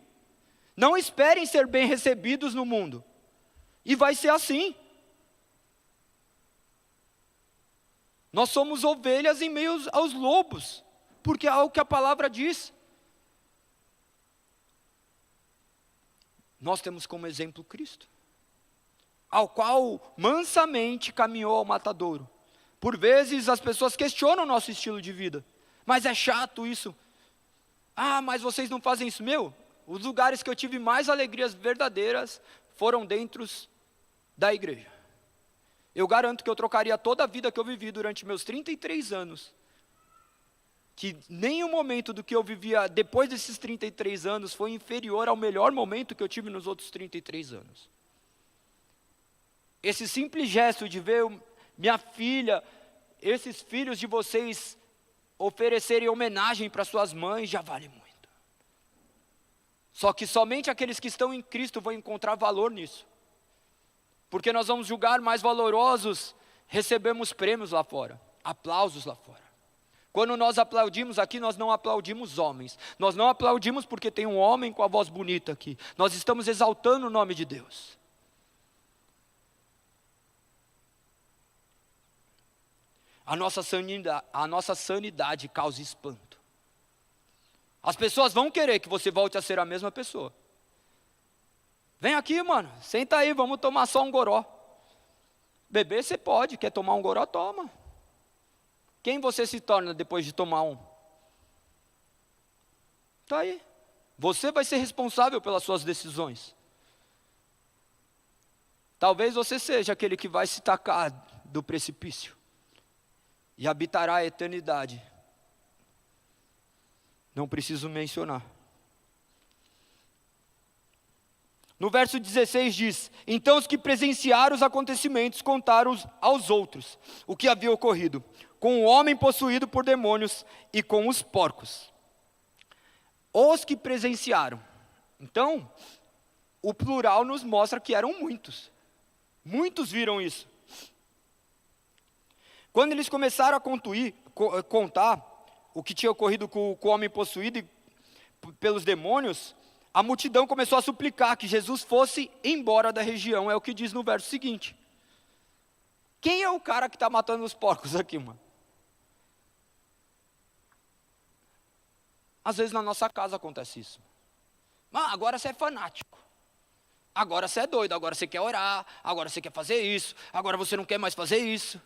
Não esperem ser bem recebidos no mundo. E vai ser assim. Nós somos ovelhas em meio aos lobos. Porque é o que a palavra diz. Nós temos como exemplo Cristo, ao qual mansamente caminhou ao matadouro. Por vezes as pessoas questionam o nosso estilo de vida. Mas é chato isso. Ah, mas vocês não fazem isso. Os lugares que eu tive mais alegrias verdadeiras foram dentro da igreja. Eu garanto que eu trocaria toda a vida que eu vivi durante meus 33 anos. Que nenhum momento do que eu vivia depois desses 33 anos foi inferior ao melhor momento que eu tive nos outros 33 anos. Esse simples gesto de ver minha filha, esses filhos de vocês oferecerem homenagem para suas mães, já vale muito. Só que somente aqueles que estão em Cristo vão encontrar valor nisso. Porque nós vamos julgar mais valorosos, recebemos prêmios lá fora, aplausos lá fora. Quando nós aplaudimos aqui, nós não aplaudimos homens. Nós não aplaudimos porque tem um homem com a voz bonita aqui. Nós estamos exaltando o nome de Deus. A nossa sanidade causa espanto. As pessoas vão querer que você volte a ser a mesma pessoa. Vem aqui, mano, senta aí, vamos tomar só um goró. Beber você pode, quer tomar um goró, toma. Quem você se torna depois de tomar um? Está aí. Você vai ser responsável pelas suas decisões. Talvez você seja aquele que vai se tacar do precipício. e habitará a eternidade. Não preciso mencionar. No verso 16 diz: então os que presenciaram os acontecimentos contaram aos outros o que havia ocorrido com o homem possuído por demônios e com os porcos. Os que presenciaram. Então, o plural nos mostra que eram muitos. Muitos viram isso. Quando eles começaram a contar o que tinha ocorrido com o homem possuído pelos demônios, a multidão começou a suplicar que Jesus fosse embora da região, é o que diz no verso seguinte. Quem é o cara que está matando os porcos aqui, mano? Às vezes na nossa casa acontece isso. Agora você é fanático. Agora você é doido, agora você quer orar, agora você quer fazer isso, agora você não quer mais fazer isso.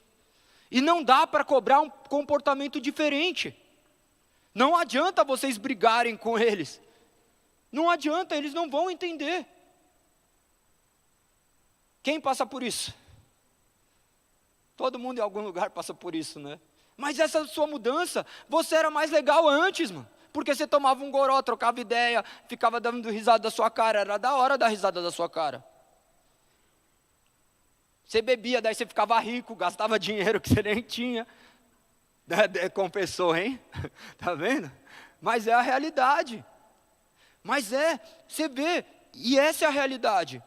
E não dá para cobrar um comportamento diferente. Não adianta vocês brigarem com eles. Não adianta, eles não vão entender. Quem passa por isso? Todo mundo em algum lugar passa por isso, né? Mas essa sua mudança, você era mais legal antes, mano. Porque você tomava um goró, trocava ideia, ficava dando risada da sua cara, era da hora dar risada da sua cara. Você bebia, daí você ficava rico, gastava dinheiro que você nem tinha. Compensou, hein? Tá vendo? Mas é a realidade. Mas você vê, e essa é a realidade.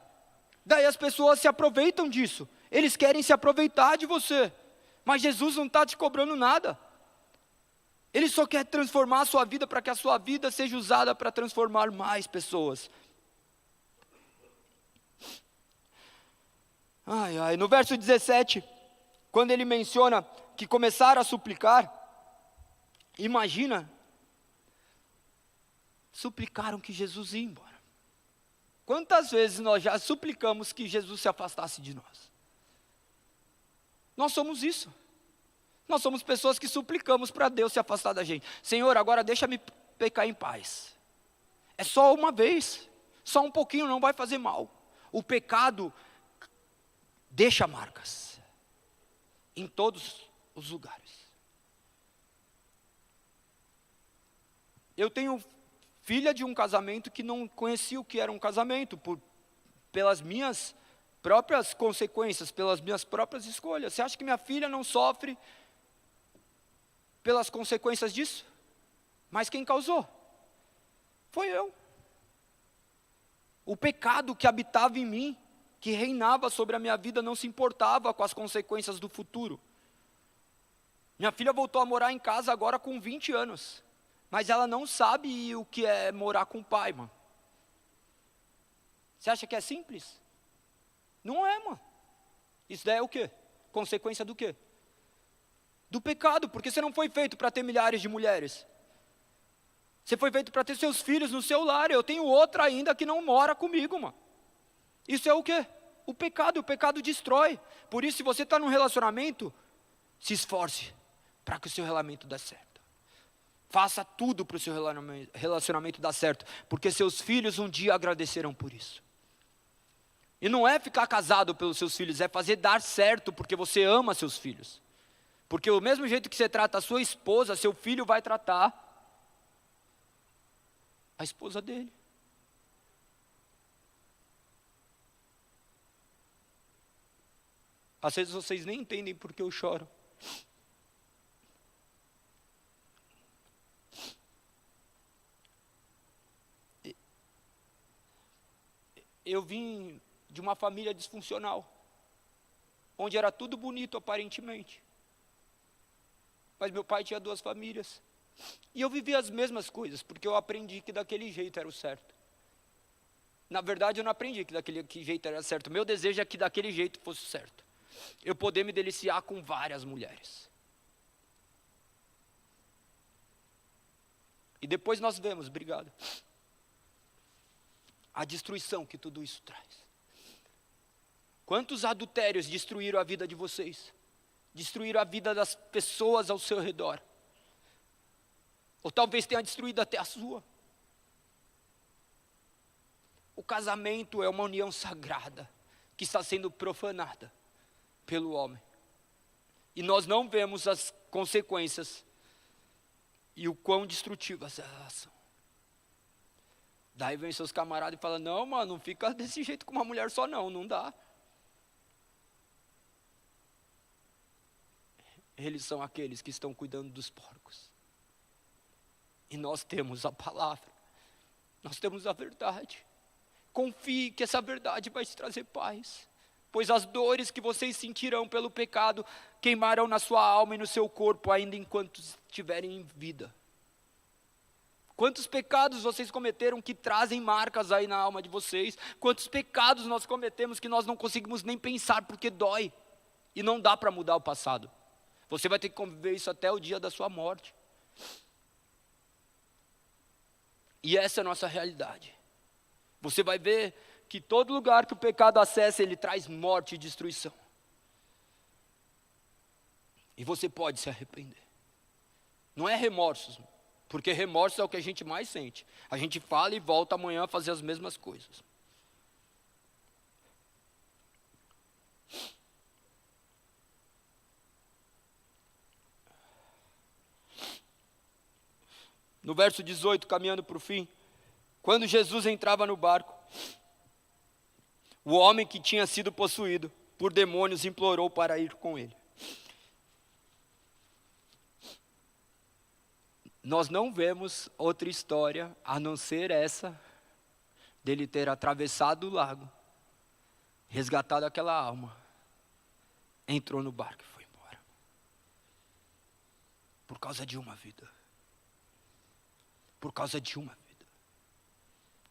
Daí as pessoas se aproveitam disso. Eles querem se aproveitar de você. Mas Jesus não está te cobrando nada. Ele só quer transformar a sua vida para que a sua vida seja usada para transformar mais pessoas. No verso 17, quando ele menciona que começaram a suplicar, imagina, suplicaram que Jesus ia embora. Quantas vezes nós já suplicamos que Jesus se afastasse de nós? Nós somos isso. Nós somos pessoas que suplicamos para Deus se afastar da gente. Senhor, agora deixa-me pecar em paz. É só uma vez, só um pouquinho, não vai fazer mal. O pecado deixa marcas em todos os lugares. Eu tenho filha de um casamento que não conhecia o que era um casamento, pelas minhas próprias consequências, pelas minhas próprias escolhas. Você acha que minha filha não sofre pelas consequências disso? Mas quem causou? Foi eu. O pecado que habitava em mim, que reinava sobre a minha vida, não se importava com as consequências do futuro. Minha filha voltou a morar em casa agora com 20 anos. Mas ela não sabe o que é morar com o pai, mano. Você acha que é simples? Não é, mano. Isso daí é o quê? Consequência do quê? Do pecado, porque você não foi feito para ter milhares de mulheres. Você foi feito para ter seus filhos no seu lar. Eu tenho outra ainda que não mora comigo, mano. Isso é o quê? O pecado destrói. Por isso, se você está num relacionamento, se esforce para que o seu relacionamento dê certo. Faça tudo para o seu relacionamento dar certo, porque seus filhos um dia agradecerão por isso. E não é ficar casado pelos seus filhos, é fazer dar certo porque você ama seus filhos. Porque o mesmo jeito que você trata a sua esposa, seu filho vai tratar a esposa dele. Às vezes vocês nem entendem porque eu choro. Eu vim de uma família disfuncional, onde era tudo bonito aparentemente. Mas meu pai tinha 2 famílias. E eu vivia as mesmas coisas, porque eu aprendi que daquele jeito era o certo. Na verdade, eu não aprendi que daquele jeito era certo. Meu desejo é que daquele jeito fosse certo. Eu poder me deliciar com várias mulheres. E depois nós vemos, obrigado, a destruição que tudo isso traz. Quantos adultérios destruíram a vida de vocês? Destruíram a vida das pessoas ao seu redor. Ou talvez tenha destruído até a sua. O casamento é uma união sagrada que está sendo profanada pelo homem. E nós não vemos as consequências e o quão destrutivas elas são. Daí vem seus camaradas e falam, não, mano, não fica desse jeito com uma mulher só não dá. Eles são aqueles que estão cuidando dos porcos. E nós temos a palavra, nós temos a verdade. Confie que essa verdade vai te trazer paz. Pois as dores que vocês sentirão pelo pecado queimarão na sua alma e no seu corpo ainda enquanto estiverem em vida. Quantos pecados vocês cometeram que trazem marcas aí na alma de vocês? Quantos pecados nós cometemos que nós não conseguimos nem pensar porque dói? E não dá para mudar o passado. Você vai ter que conviver isso até o dia da sua morte. E essa é a nossa realidade. Você vai ver que todo lugar que o pecado acessa, ele traz morte e destruição. E você pode se arrepender. Não é remorsos, porque remorso é o que a gente mais sente. A gente fala e volta amanhã a fazer as mesmas coisas. No verso 18, caminhando para o fim, quando Jesus entrava no barco, o homem que tinha sido possuído por demônios implorou para ir com ele. Nós não vemos outra história a não ser essa, dele ter atravessado o lago, resgatado aquela alma, entrou no barco e foi embora. Por causa de uma vida. Por causa de uma vida.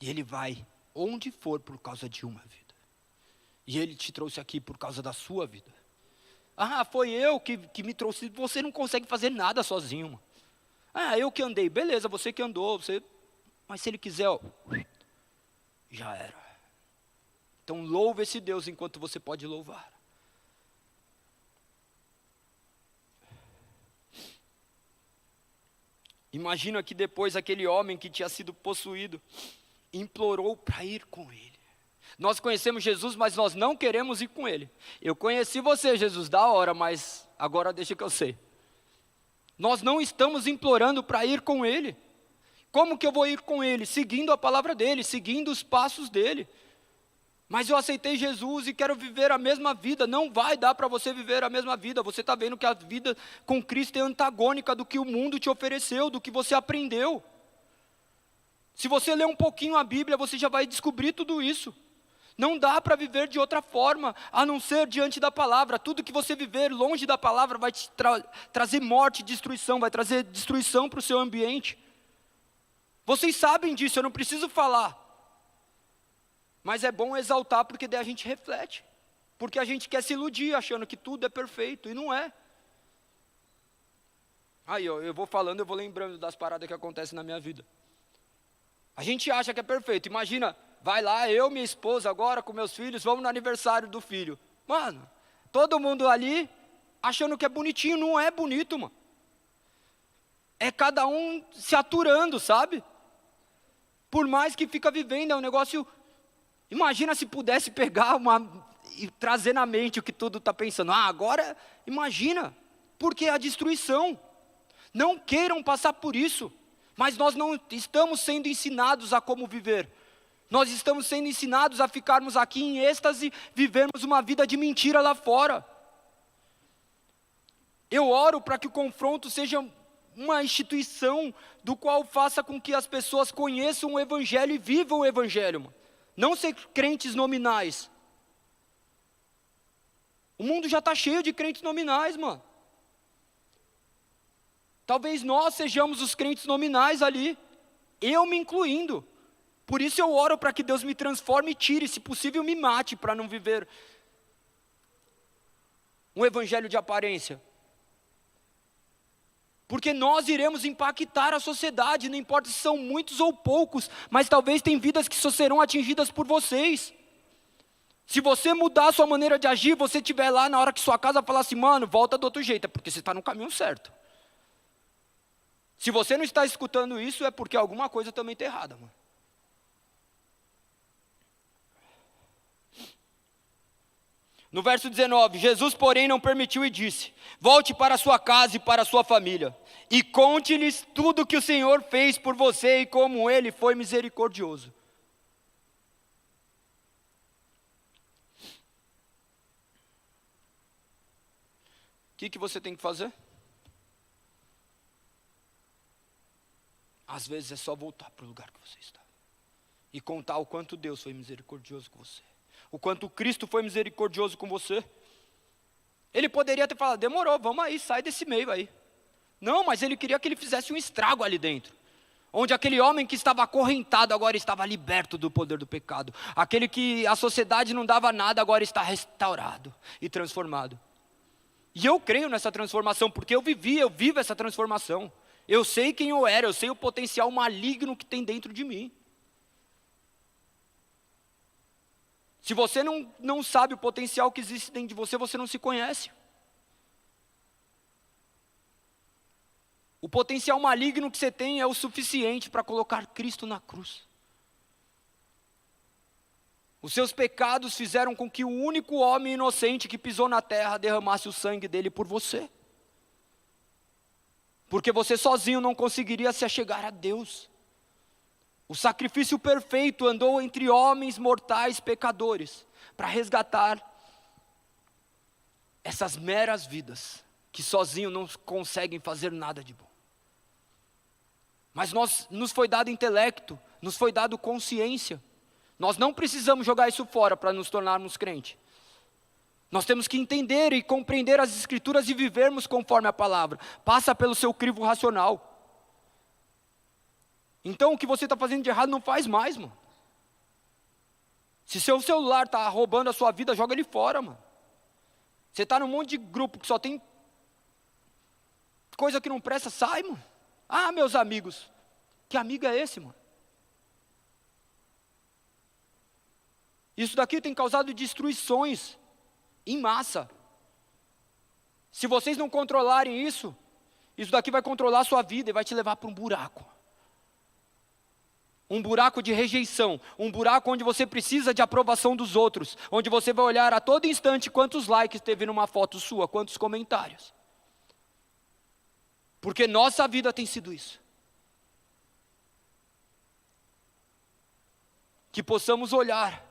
E ele vai onde for por causa de uma vida. E ele te trouxe aqui por causa da sua vida. Ah, foi eu que me trouxe. Você não consegue fazer nada sozinho, mano. Ah, eu que andei. Beleza, você que andou. Mas se ele quiser, ó, já era. Então louve esse Deus enquanto você pode louvar. Imagina que depois aquele homem que tinha sido possuído implorou para ir com ele. Nós conhecemos Jesus, mas nós não queremos ir com ele. Eu conheci você, Jesus, da hora, mas agora deixa que eu sei. Nós não estamos implorando para ir com ele. Como que eu vou ir com ele? Seguindo a palavra dele, seguindo os passos dele. Mas eu aceitei Jesus e quero viver a mesma vida. Não vai dar para você viver a mesma vida. Você está vendo que a vida com Cristo é antagônica do que o mundo te ofereceu, do que você aprendeu. Se você ler um pouquinho a Bíblia, você já vai descobrir tudo isso. Não dá para viver de outra forma, a não ser diante da palavra. Tudo que você viver longe da palavra vai te trazer morte e destruição, vai trazer destruição para o seu ambiente. Vocês sabem disso, eu não preciso falar. Mas é bom exaltar porque daí a gente reflete. Porque a gente quer se iludir achando que tudo é perfeito, e não é. Aí eu vou falando, eu vou lembrando das paradas que acontecem na minha vida. A gente acha que é perfeito, imagina, vai lá, eu, minha esposa agora com meus filhos, vamos no aniversário do filho. Mano, todo mundo ali achando que é bonitinho, não é bonito, mano. É cada um se aturando, sabe? Por mais que fica vivendo, é um negócio... Imagina se pudesse pegar e trazer na mente o que tudo está pensando. Ah, agora, imagina, porque é a destruição. Não queiram passar por isso, mas nós não estamos sendo ensinados a como viver. Nós estamos sendo ensinados a ficarmos aqui em êxtase, vivermos uma vida de mentira lá fora. Eu oro para que o confronto seja uma instituição do qual faça com que as pessoas conheçam o Evangelho e vivam o Evangelho, mano. Não ser crentes nominais. O mundo já está cheio de crentes nominais, mano. Talvez nós sejamos os crentes nominais ali, eu me incluindo. Por isso eu oro para que Deus me transforme e tire, se possível me mate, para não viver um evangelho de aparência. Porque nós iremos impactar a sociedade, não importa se são muitos ou poucos, mas talvez tem vidas que só serão atingidas por vocês. Se você mudar a sua maneira de agir, você estiver lá na hora que sua casa falar assim, mano, volta do outro jeito, é porque você está no caminho certo. Se você não está escutando isso, é porque alguma coisa também está errada, mano. No verso 19, Jesus, porém, não permitiu e disse: volte para sua casa e para sua família, e conte-lhes tudo que o Senhor fez por você e como Ele foi misericordioso. O que você tem que fazer? Às vezes é só voltar para o lugar que você está e contar o quanto Deus foi misericordioso com você, o quanto Cristo foi misericordioso com você. Ele poderia ter falado: demorou, vamos aí, sai desse meio aí. Não, mas ele queria que ele fizesse um estrago ali dentro, onde aquele homem que estava acorrentado agora estava liberto do poder do pecado, aquele que a sociedade não dava nada agora está restaurado e transformado. E eu creio nessa transformação, porque eu vivo essa transformação. Eu sei quem eu era, eu sei o potencial maligno que tem dentro de mim. Se você não sabe o potencial que existe dentro de você, você não se conhece. O potencial maligno que você tem é o suficiente para colocar Cristo na cruz. Os seus pecados fizeram com que o único homem inocente que pisou na terra derramasse o sangue dele por você. Porque você sozinho não conseguiria se achegar a Deus. O sacrifício perfeito andou entre homens mortais pecadores, para resgatar essas meras vidas, que sozinho não conseguem fazer nada de bom. Mas nos foi dado intelecto, nos foi dado consciência. Nós não precisamos jogar isso fora para nos tornarmos crentes. Nós temos que entender e compreender as Escrituras e vivermos conforme a palavra. Passa pelo seu crivo racional. Então o que você está fazendo de errado não faz mais, mano. Se seu celular está roubando a sua vida, joga ele fora, mano. Você está num monte de grupo que só tem coisa que não presta, sai, mano. Ah, meus amigos. Que amigo é esse, mano? Isso daqui tem causado destruições em massa. Se vocês não controlarem isso, isso daqui vai controlar a sua vida e vai te levar para um buraco. Um buraco de rejeição, um buraco onde você precisa de aprovação dos outros, onde você vai olhar a todo instante quantos likes teve numa foto sua, quantos comentários. Porque nossa vida tem sido isso. Que possamos olhar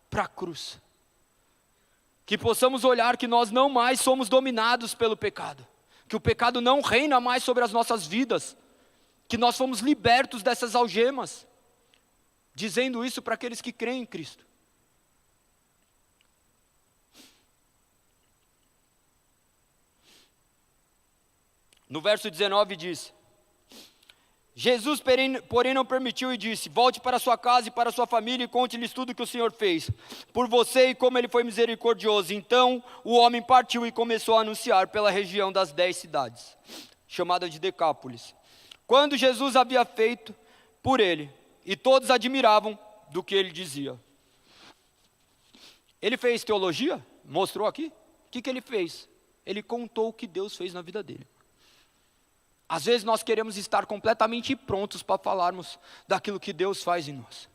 para a cruz. Que possamos olhar que nós não mais somos dominados pelo pecado. Que o pecado não reina mais sobre as nossas vidas. Que nós fomos libertos dessas algemas. Dizendo isso para aqueles que creem em Cristo. No verso 19 diz: Jesus, porém, não permitiu e disse: volte para sua casa e para sua família e conte-lhes tudo que o Senhor fez por você e como Ele foi misericordioso. Então o homem partiu e começou a anunciar pela região das 10 cidades, chamada de Decápolis, quando Jesus havia feito por ele, e todos admiravam do que ele dizia. Ele fez teologia? Mostrou aqui? O que ele fez? Ele contou o que Deus fez na vida dele. Às vezes nós queremos estar completamente prontos para falarmos daquilo que Deus faz em nós.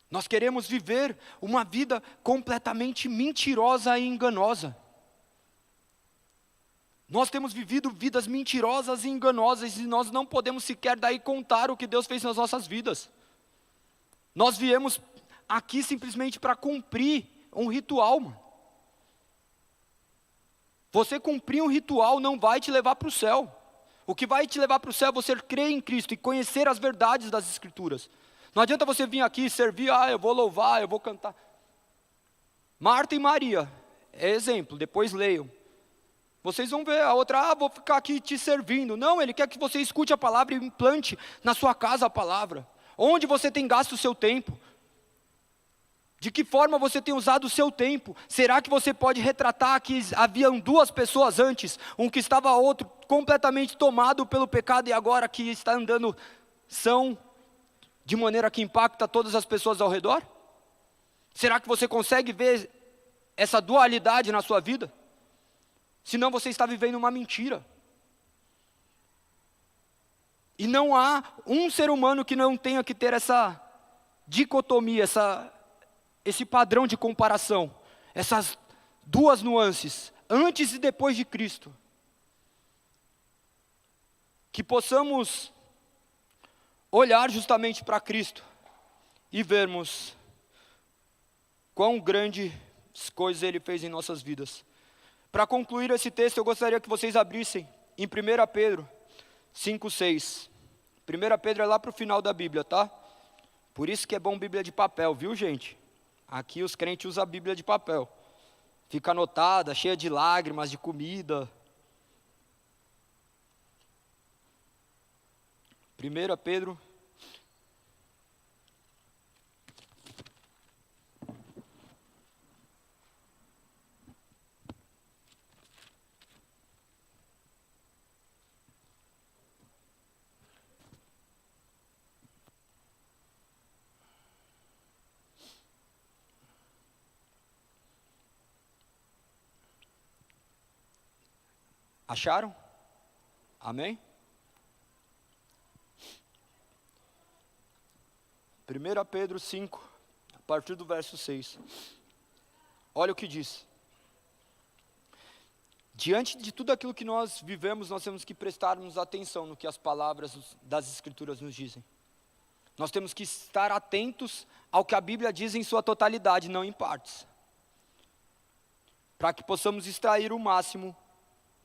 Nós queremos viver uma vida completamente mentirosa e enganosa. Nós temos vivido vidas mentirosas e enganosas e nós não podemos sequer daí contar o que Deus fez nas nossas vidas. Nós viemos aqui simplesmente para cumprir um ritual, mano. Você cumprir um ritual não vai te levar para o céu. O que vai te levar para o céu é você crer em Cristo e conhecer as verdades das Escrituras. Não adianta você vir aqui e servir, eu vou louvar, eu vou cantar. Marta e Maria, é exemplo, depois leiam. Vocês vão ver, a outra, vou ficar aqui te servindo. Não, ele quer que você escute a palavra e implante na sua casa a palavra. Onde você tem gasto o seu tempo? De que forma você tem usado o seu tempo? Será que você pode retratar que haviam duas pessoas antes? Um que estava outro completamente tomado pelo pecado e agora que está andando são, de maneira que impacta todas as pessoas ao redor? Será que você consegue ver essa dualidade na sua vida? Senão você está vivendo uma mentira. E não há um ser humano que não tenha que ter essa dicotomia, esse padrão de comparação, essas duas nuances, antes e depois de Cristo. Que possamos olhar justamente para Cristo e vermos quão grandes coisas Ele fez em nossas vidas. Para concluir esse texto, eu gostaria que vocês abrissem em 1 Pedro 5,6. 1 Pedro é lá para o final da Bíblia, tá? Por isso que é bom Bíblia de papel, viu, gente? Aqui os crentes usam a Bíblia de papel. Fica anotada, cheia de lágrimas, de comida. 1 Pedro. Acharam? Amém? 1 Pedro 5, a partir do verso 6. Olha o que diz. Diante de tudo aquilo que nós vivemos, nós temos que prestarmos atenção no que as palavras das Escrituras nos dizem. Nós temos que estar atentos ao que a Bíblia diz em sua totalidade, não em partes. Para que possamos extrair o máximo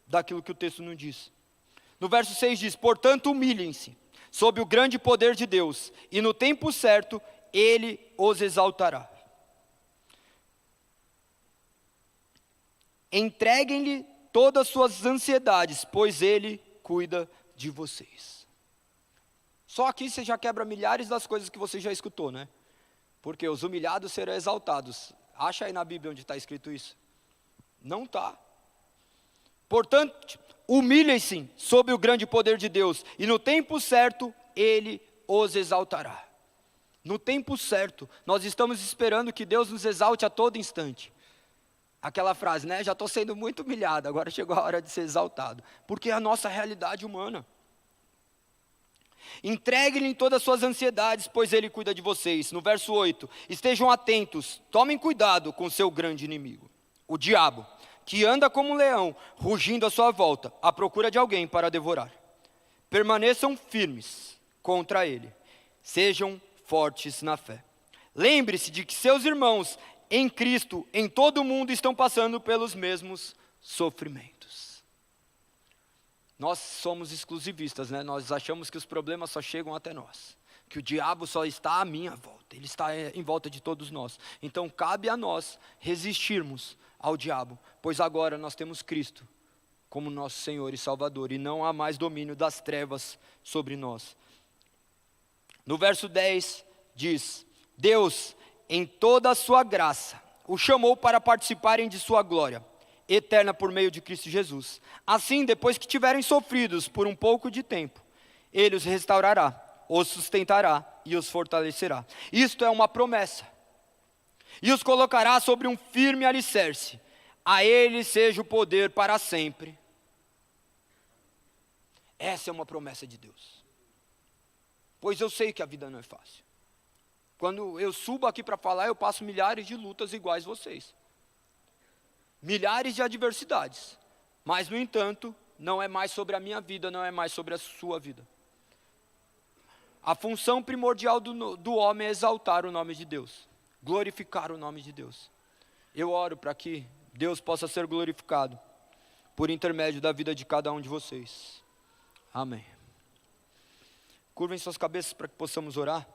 daquilo que o texto nos diz. No verso 6 diz: portanto, humilhem-se sob o grande poder de Deus, e no tempo certo, Ele os exaltará. Entreguem-lhe todas as suas ansiedades, pois Ele cuida de vocês. Só aqui você já quebra milhares das coisas que você já escutou, né? Porque os humilhados serão exaltados. Acha aí na Bíblia onde está escrito isso? Não está. Portanto, humilhem-se sob o grande poder de Deus, e no tempo certo, Ele os exaltará. No tempo certo, nós estamos esperando que Deus nos exalte a todo instante. Aquela frase, né? Já estou sendo muito humilhado, agora chegou a hora de ser exaltado. Porque é a nossa realidade humana. Entreguem-lhe todas as suas ansiedades, pois Ele cuida de vocês. No verso 8, estejam atentos, tomem cuidado com o seu grande inimigo, o diabo, que anda como um leão, rugindo à sua volta, à procura de alguém para devorar. Permaneçam firmes contra ele, sejam fortes na fé. Lembre-se de que seus irmãos em Cristo, em todo o mundo, estão passando pelos mesmos sofrimentos. Nós somos exclusivistas, né? Nós achamos que os problemas só chegam até nós, que o diabo só está à minha volta, ele está em volta de todos nós. Então cabe a nós resistirmos ao diabo, pois agora nós temos Cristo como nosso Senhor e Salvador, e não há mais domínio das trevas sobre nós. No verso 10 diz: Deus, em toda a sua graça, o chamou para participarem de sua glória eterna por meio de Cristo Jesus. Assim, depois que tiverem sofridos por um pouco de tempo, Ele os restaurará, os sustentará e os fortalecerá. Isto é uma promessa. E os colocará sobre um firme alicerce. A Ele seja o poder para sempre. Essa é uma promessa de Deus. Pois eu sei que a vida não é fácil. Quando eu subo aqui para falar, eu passo milhares de lutas iguais vocês. Milhares de adversidades. Mas, no entanto, não é mais sobre a minha vida, não é mais sobre a sua vida. A função primordial do homem é exaltar o nome de Deus, glorificar o nome de Deus. Eu oro para que Deus possa ser glorificado por intermédio da vida de cada um de vocês. Amém. Curvem suas cabeças para que possamos orar.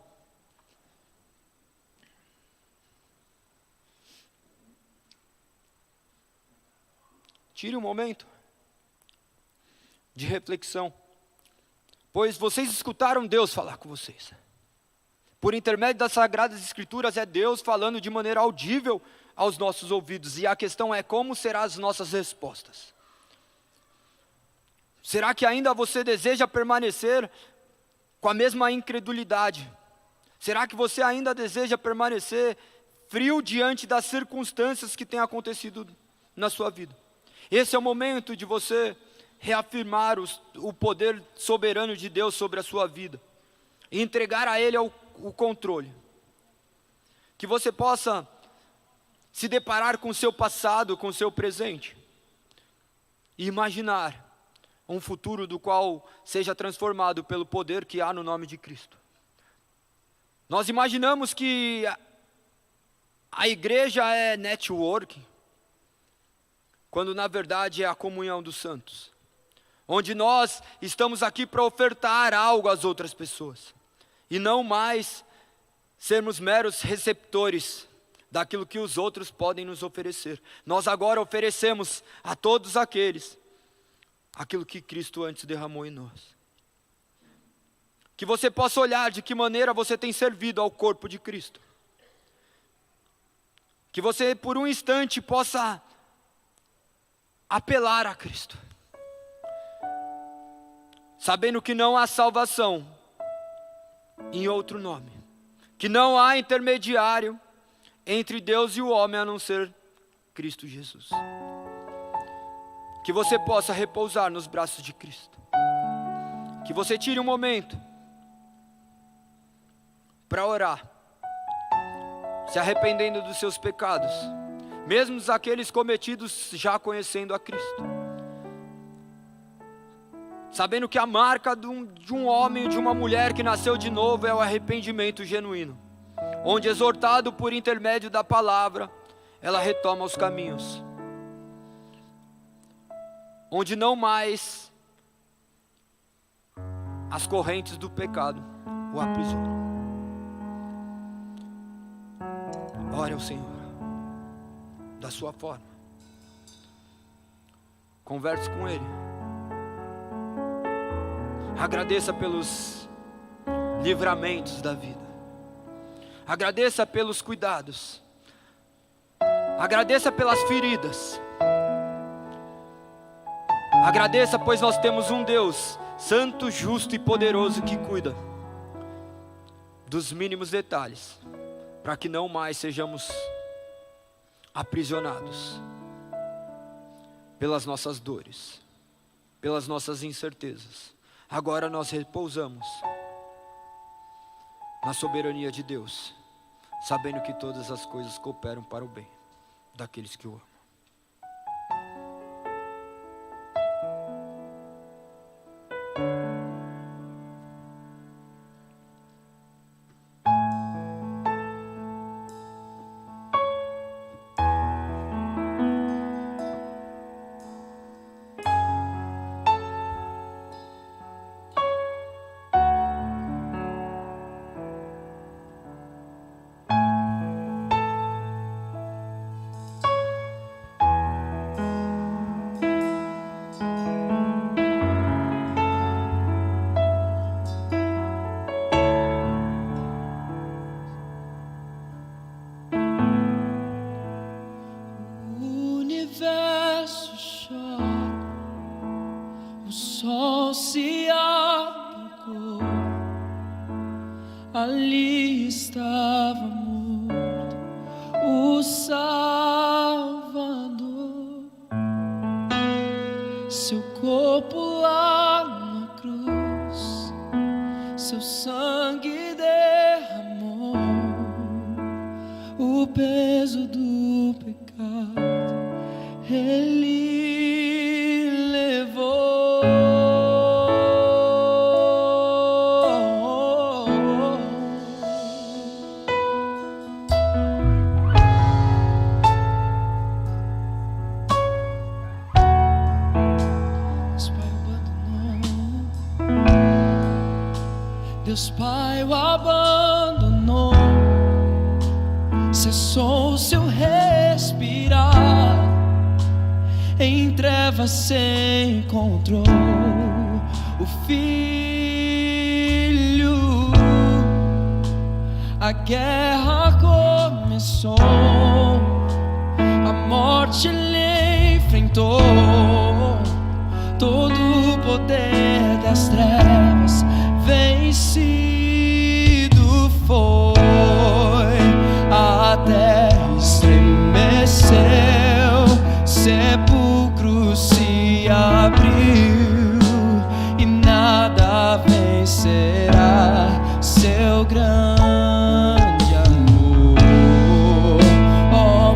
Tire um momento de reflexão, pois vocês escutaram Deus falar com vocês. Por intermédio das Sagradas Escrituras, é Deus falando de maneira audível aos nossos ouvidos. E a questão é: como serão as nossas respostas? Será que ainda você deseja permanecer com a mesma incredulidade? Será que você ainda deseja permanecer frio diante das circunstâncias que têm acontecido na sua vida? Esse é o momento de você reafirmar o poder soberano de Deus sobre a sua vida e entregar a Ele o controle. Que você possa se deparar com o seu passado, com o seu presente, e imaginar um futuro do qual seja transformado pelo poder que há no nome de Cristo. Nós imaginamos que a igreja é network, quando na verdade é a comunhão dos santos, onde nós estamos aqui para ofertar algo às outras pessoas, e não mais sermos meros receptores daquilo que os outros podem nos oferecer. Nós agora oferecemos a todos aqueles aquilo que Cristo antes derramou em nós. Que você possa olhar de que maneira você tem servido ao corpo de Cristo. Que você por um instante possa apelar a Cristo, sabendo que não há salvação em outro nome, que não há intermediário entre Deus e o homem a não ser Cristo Jesus. Que você possa repousar nos braços de Cristo. Que você tire um momento para orar, se arrependendo dos seus pecados, mesmo aqueles cometidos já conhecendo a Cristo, sabendo que a marca de um homem e de uma mulher que nasceu de novo é o arrependimento genuíno, onde, exortado por intermédio da palavra, ela retoma os caminhos, onde não mais as correntes do pecado o aprisionam. Ore ao Senhor da sua forma, converse com Ele, agradeça pelos livramentos da vida, agradeça pelos cuidados, agradeça pelas feridas, agradeça, pois nós temos um Deus santo, justo e poderoso que cuida dos mínimos detalhes, para que não mais sejamos aprisionados pelas nossas dores, pelas nossas incertezas. Agora nós repousamos na soberania de Deus, sabendo que todas as coisas cooperam para o bem daqueles que o amam. Se apagou, ali estava morto o Salvador, seu corpo lá na cruz, seu sangue derramou o peso do pecado, Ele levou. Deus Pai o abandonou, cessou o seu respirar, em trevas se encontrou o Filho. A guerra começou, a morte ele enfrentou, todo o poder das trevas vencido foi. A terra estremeceu, sepulcro se abriu, e nada vencerá seu grande amor. Ó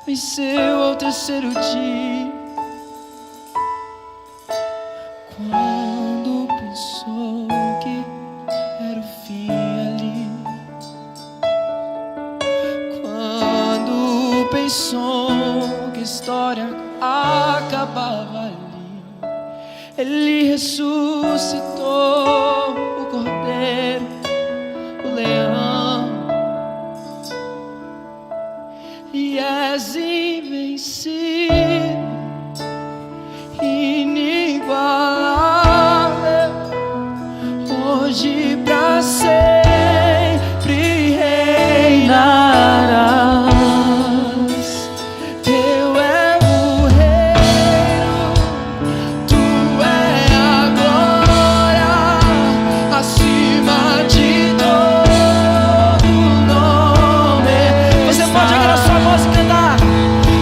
venceu ao terceiro dia. Quando pensou que era o fim ali, quando pensou que a história acabava ali, Ele ressuscitou o cordeiro, o leão, e és invencível, inigualável, hoje pra sempre reinarás. Teu é o reino, tu é a glória, acima de todo nome. Você pode abrir a sua voz e cantar.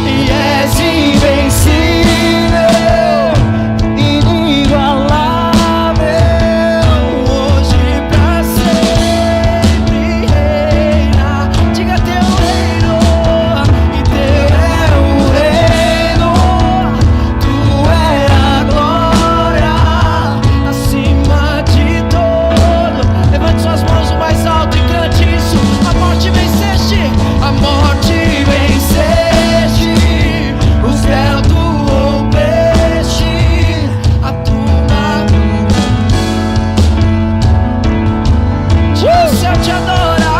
E és invencível, inigualável, hoje pra sempre reina. Diga teu reino, e teu é o reino, tu é a glória, acima de todo. Levante suas mãos o mais alto e cante isso. A morte venceste, a morte venceste, o céu tu rompeste, a tumba. O céu te adora,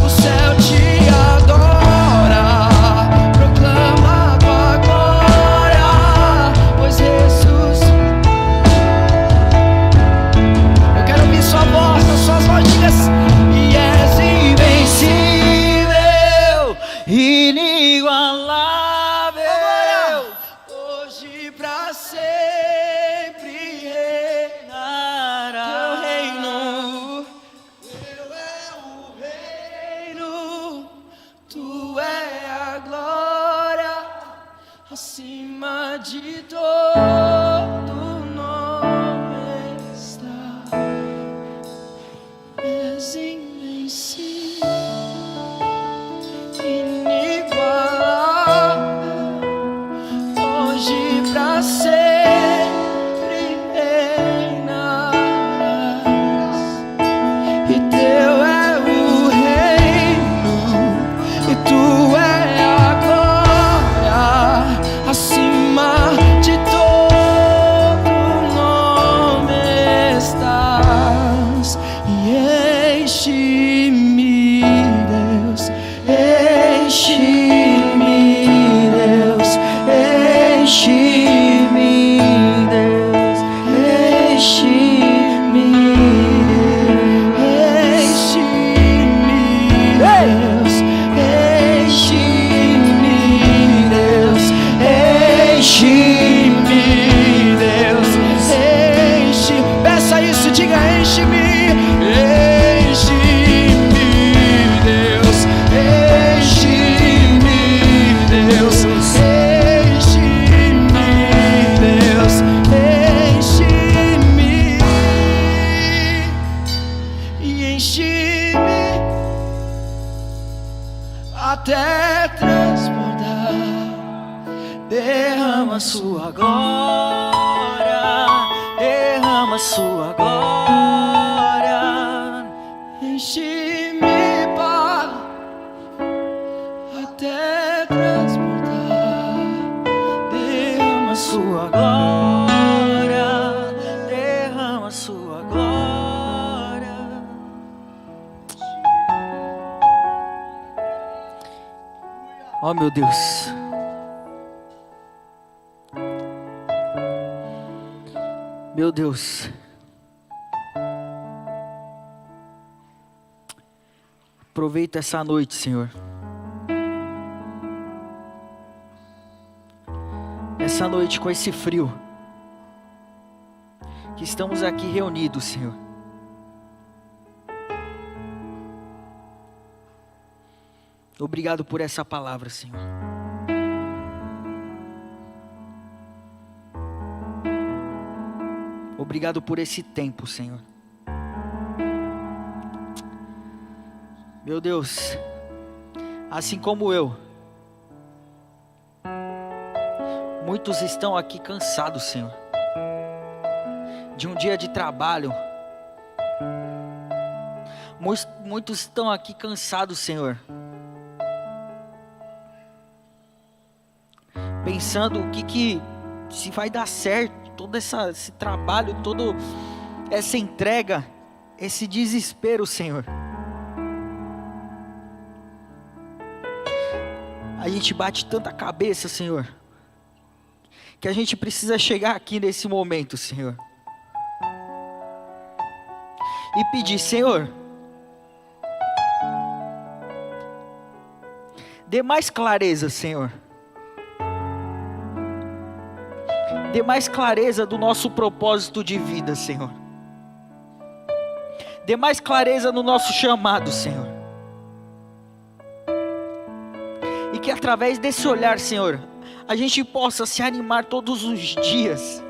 o céu te adora, proclama a tua glória, pois ressuscitou. Eu quero ouvir sua voz, as suas vozes, diga assim. E és invencível, inigualável, hoje pra sempre reinará. Teu reino, teu é o reino, tu é a glória, acima de todo nome está. És invencível, inigualável, hoje pra sempre reinarás. E teu é o reino, e tu é a glória, acima de todo nome estás. E enche-me, Deus, enche-me, Deus, enche-me, Deus, enche-me, enche-me, Deus, enche-me, Deus, enche-me, Deus, enche. Peça isso, diga enche-me, enche-me, Deus, enche-me, Deus, enche-me, Deus, enche-me, e enche-me até transbordar. Derrama sua glória, derrama sua glória, enche-me, Pai, até transbordar. Derrama sua glória, derrama sua glória. Oh, meu Deus. Meu Deus. Aproveita essa noite, Senhor. Essa noite com esse frio, que estamos aqui reunidos, Senhor. Obrigado por essa palavra, Senhor. Obrigado por esse tempo, Senhor. Meu Deus, assim como eu, Muitos estão aqui cansados, Senhor, de um dia de trabalho. Muitos estão aqui cansados, Senhor, pensando o que se vai dar certo, todo esse trabalho, toda essa entrega, esse desespero, Senhor. A gente bate tanta cabeça, Senhor, que a gente precisa chegar aqui nesse momento, Senhor, e pedir: Senhor, dê mais clareza, Senhor. Dê mais clareza do nosso propósito de vida, Senhor. Dê mais clareza no nosso chamado, Senhor. E que através desse olhar, Senhor, a gente possa se animar todos os dias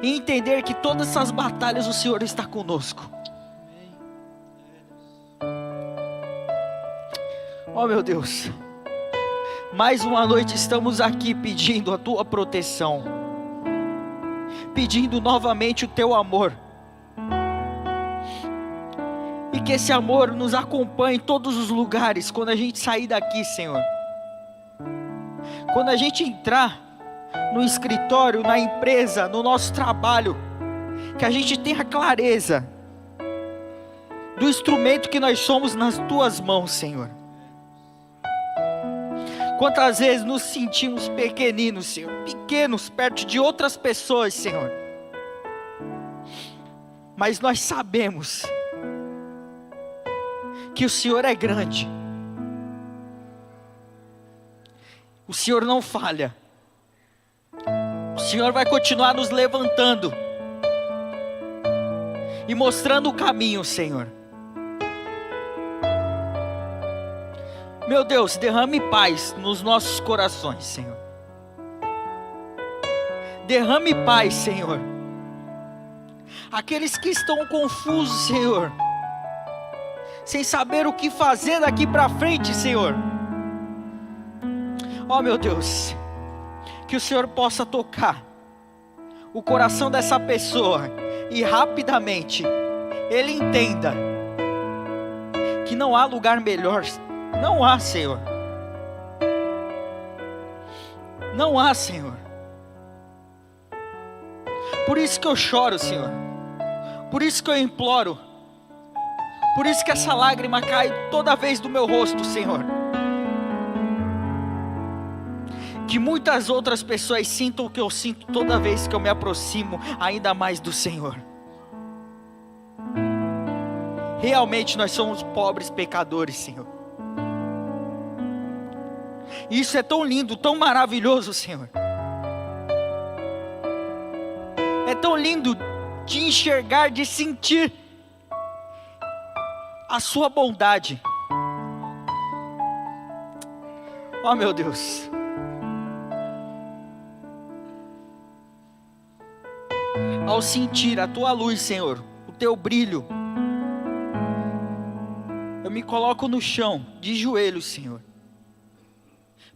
e entender que todas essas batalhas o Senhor está conosco. Oh, meu Deus, mais uma noite estamos aqui pedindo a Tua proteção, pedindo novamente o Teu amor, e que esse amor nos acompanhe em todos os lugares, quando a gente sair daqui, Senhor, quando a gente entrar no escritório, na empresa, no nosso trabalho, que a gente tenha clareza do instrumento que nós somos nas Tuas mãos, Senhor. Quantas vezes nos sentimos pequeninos, Senhor, pequenos perto de outras pessoas, Senhor, mas nós sabemos que o Senhor é grande, o Senhor não falha, o Senhor vai continuar nos levantando e mostrando o caminho, Senhor. Meu Deus, derrame paz nos nossos corações, Senhor. Derrame paz, Senhor. Aqueles que estão confusos, Senhor, sem saber o que fazer daqui para frente, Senhor. Oh, meu Deus, que o Senhor possa tocar o coração dessa pessoa e rapidamente ele entenda que não há lugar melhor. Não há, Senhor. Não há, Senhor. Por isso que eu choro, Senhor. Por isso que eu imploro. Por isso que essa lágrima cai toda vez do meu rosto, Senhor. Que muitas outras pessoas sintam o que eu sinto toda vez que eu me aproximo ainda mais do Senhor. Realmente nós somos pobres pecadores, Senhor. Isso é tão lindo, tão maravilhoso, Senhor. É tão lindo de enxergar, de sentir a Sua bondade. Oh, meu Deus. Ao sentir a Tua luz, Senhor, o Teu brilho, eu me coloco no chão, de joelhos, Senhor,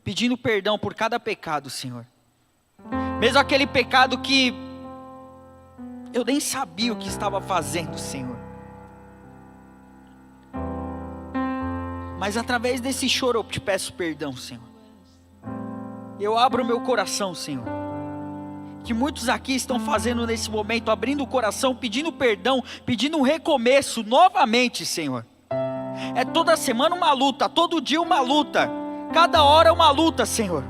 pedindo perdão por cada pecado, Senhor. Mesmo aquele pecado que eu nem sabia o que estava fazendo, Senhor. Mas através desse choro eu te peço perdão, Senhor. Eu abro meu coração, Senhor. Que muitos aqui estão fazendo nesse momento, abrindo o coração, pedindo perdão, pedindo um recomeço novamente, Senhor. É toda semana uma luta, todo dia uma luta. Cada hora é uma luta, Senhor.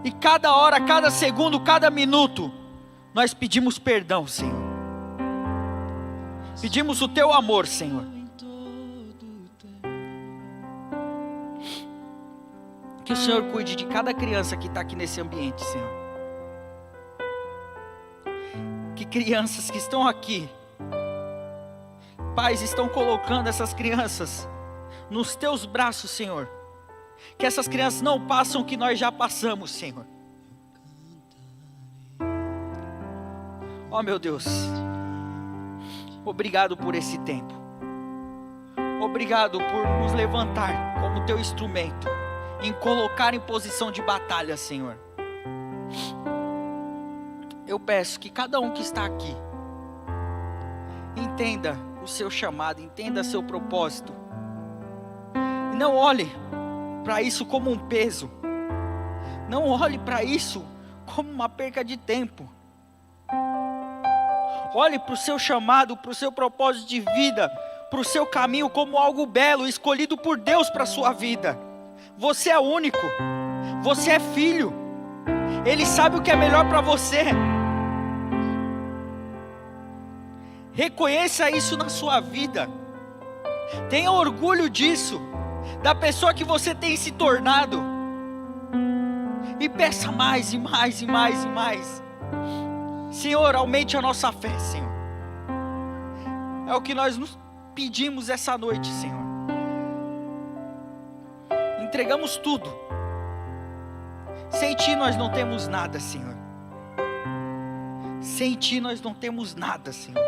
E cada hora, cada segundo, cada minuto, nós pedimos perdão, Senhor. Pedimos o Teu amor, Senhor. Que o Senhor cuide de cada criança que está aqui nesse ambiente, Senhor. Que crianças que estão aqui, pais estão colocando essas crianças nos Teus braços, Senhor. Que essas crianças não passam o que nós já passamos, Senhor. Oh, meu Deus, obrigado por esse tempo. Obrigado por nos levantar como Teu instrumento em colocar em posição de batalha, Senhor. Eu peço que cada um que está aqui entenda o seu chamado, entenda seu propósito. E não olhe para isso como um peso. Não olhe para isso como uma perca de tempo. Olhe para o seu chamado, para o seu propósito de vida, para o seu caminho como algo belo, escolhido por Deus para a sua vida. Você é único, você é filho, Ele sabe o que é melhor para você. Reconheça isso na sua vida, tenha orgulho disso, da pessoa que você tem se tornado, e peça mais e mais e mais e mais. Senhor, aumente a nossa fé, Senhor. É o que nós nos pedimos essa noite, Senhor. Entregamos tudo. Sem Ti nós não temos nada, Senhor. Sem Ti nós não temos nada, Senhor.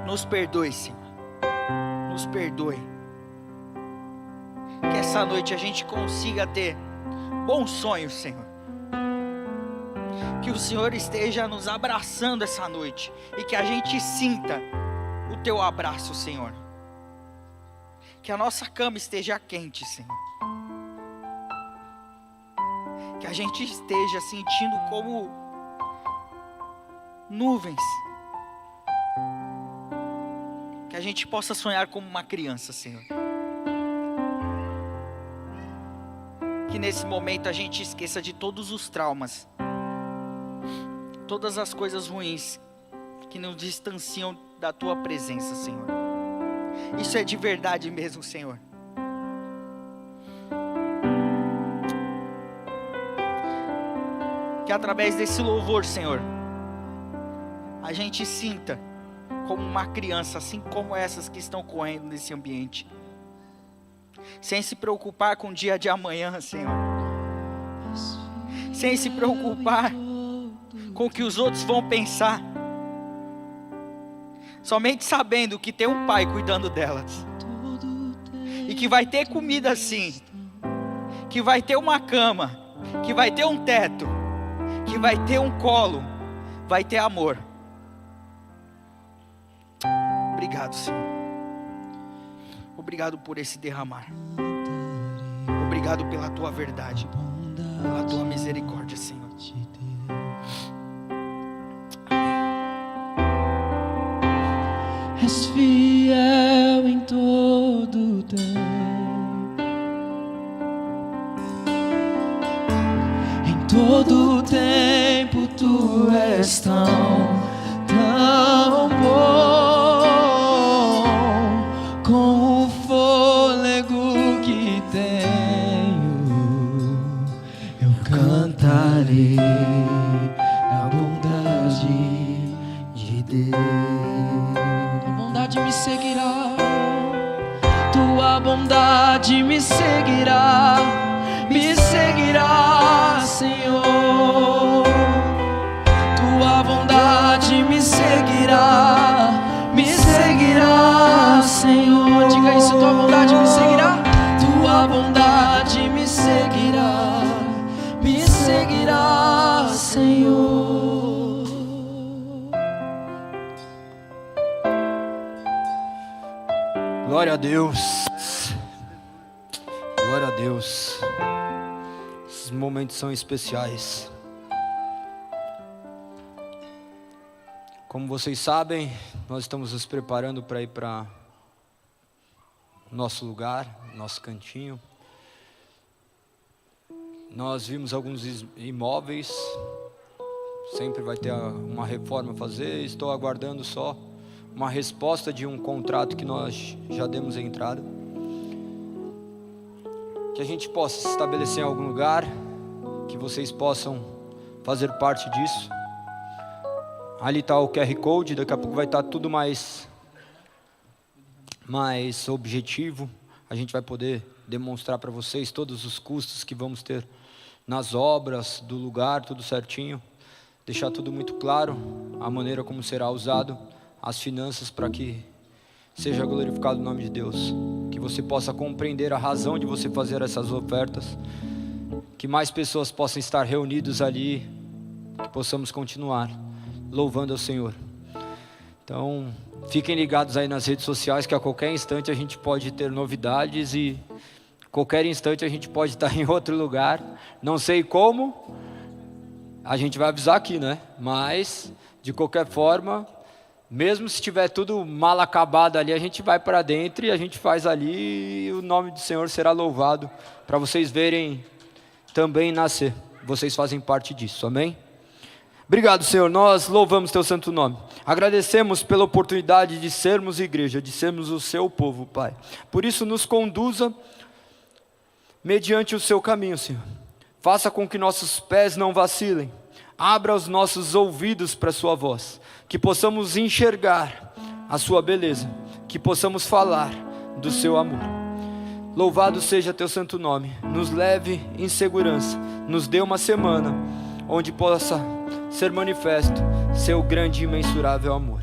Nos perdoe, Senhor. Nos perdoe. Que essa noite a gente consiga ter bons sonhos, Senhor. Que o Senhor esteja nos abraçando essa noite e que a gente sinta o Teu abraço, Senhor. Que a nossa cama esteja quente, Senhor. Que a gente esteja sentindo como nuvens. Que a gente possa sonhar como uma criança, Senhor. Que nesse momento a gente esqueça de todos os traumas, todas as coisas ruins que nos distanciam da Tua presença, Senhor. Isso é de verdade mesmo, Senhor. Que através desse louvor, Senhor, a gente sinta como uma criança, assim como essas que estão correndo nesse ambiente, sem se preocupar com o dia de amanhã, Senhor, sem se preocupar com o que os outros vão pensar, somente sabendo que tem um Pai cuidando delas, e que vai ter comida sim, que vai ter uma cama, que vai ter um teto, que vai ter um colo, vai ter amor. Obrigado, Senhor. Obrigado por esse derramar. Obrigado pela Tua verdade, pela Tua misericórdia, Senhor. És fiel em todo tempo, em todo tempo Tu és tão bom. Com o fôlego que tenho, eu cantarei a bondade de Deus. Me seguirá, Tua bondade me seguirá, Senhor. Tua bondade me seguirá, Senhor. Diga isso, Tua bondade me seguirá, Tua bondade me seguirá, Senhor. Glória a Deus, glória a Deus. Esses momentos são especiais. Como vocês sabem, nós estamos nos preparando para ir para nosso lugar, nosso cantinho. Nós vimos alguns imóveis, sempre vai ter uma reforma a fazer. Estou aguardando só uma resposta de um contrato que nós já demos a entrada, que a gente possa se estabelecer em algum lugar, que vocês possam fazer parte disso. Ali está o QR Code, daqui a pouco vai estar tudo mais objetivo. A gente vai poder demonstrar para vocês todos os custos que vamos ter nas obras do lugar, tudo certinho, deixar tudo muito claro, a maneira como será usado as finanças, para que seja glorificado o nome de Deus. Que você possa compreender a razão de você fazer essas ofertas, que mais pessoas possam estar reunidas ali, que possamos continuar louvando ao Senhor. Então, fiquem ligados aí nas redes sociais, que a qualquer instante a gente pode ter novidades e qualquer instante a gente pode estar em outro lugar. Não sei como, a gente vai avisar aqui, né? Mas, de qualquer forma, mesmo se tiver tudo mal acabado ali, a gente vai para dentro e a gente faz ali e o nome do Senhor será louvado, para vocês verem também nascer. Vocês fazem parte disso, amém? Obrigado, Senhor, nós louvamos Teu santo nome. Agradecemos pela oportunidade de sermos igreja, de sermos o Seu povo, Pai. Por isso nos conduza mediante o Seu caminho, Senhor. Faça com que nossos pés não vacilem. Abra os nossos ouvidos para a Sua voz. Que possamos enxergar a Sua beleza. Que possamos falar do Seu amor. Louvado seja Teu santo nome. Nos leve em segurança. Nos dê uma semana onde possa ser manifesto Seu grande e imensurável amor.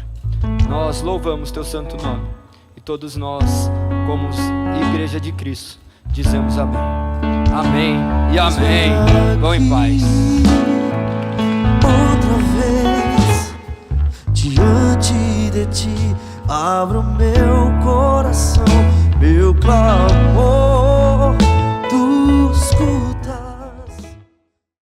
Nós louvamos Teu santo nome. E todos nós, como igreja de Cristo, dizemos amém. Amém e amém. Vão em paz. Outra vez, diante de Ti, abro meu coração, meu clamor.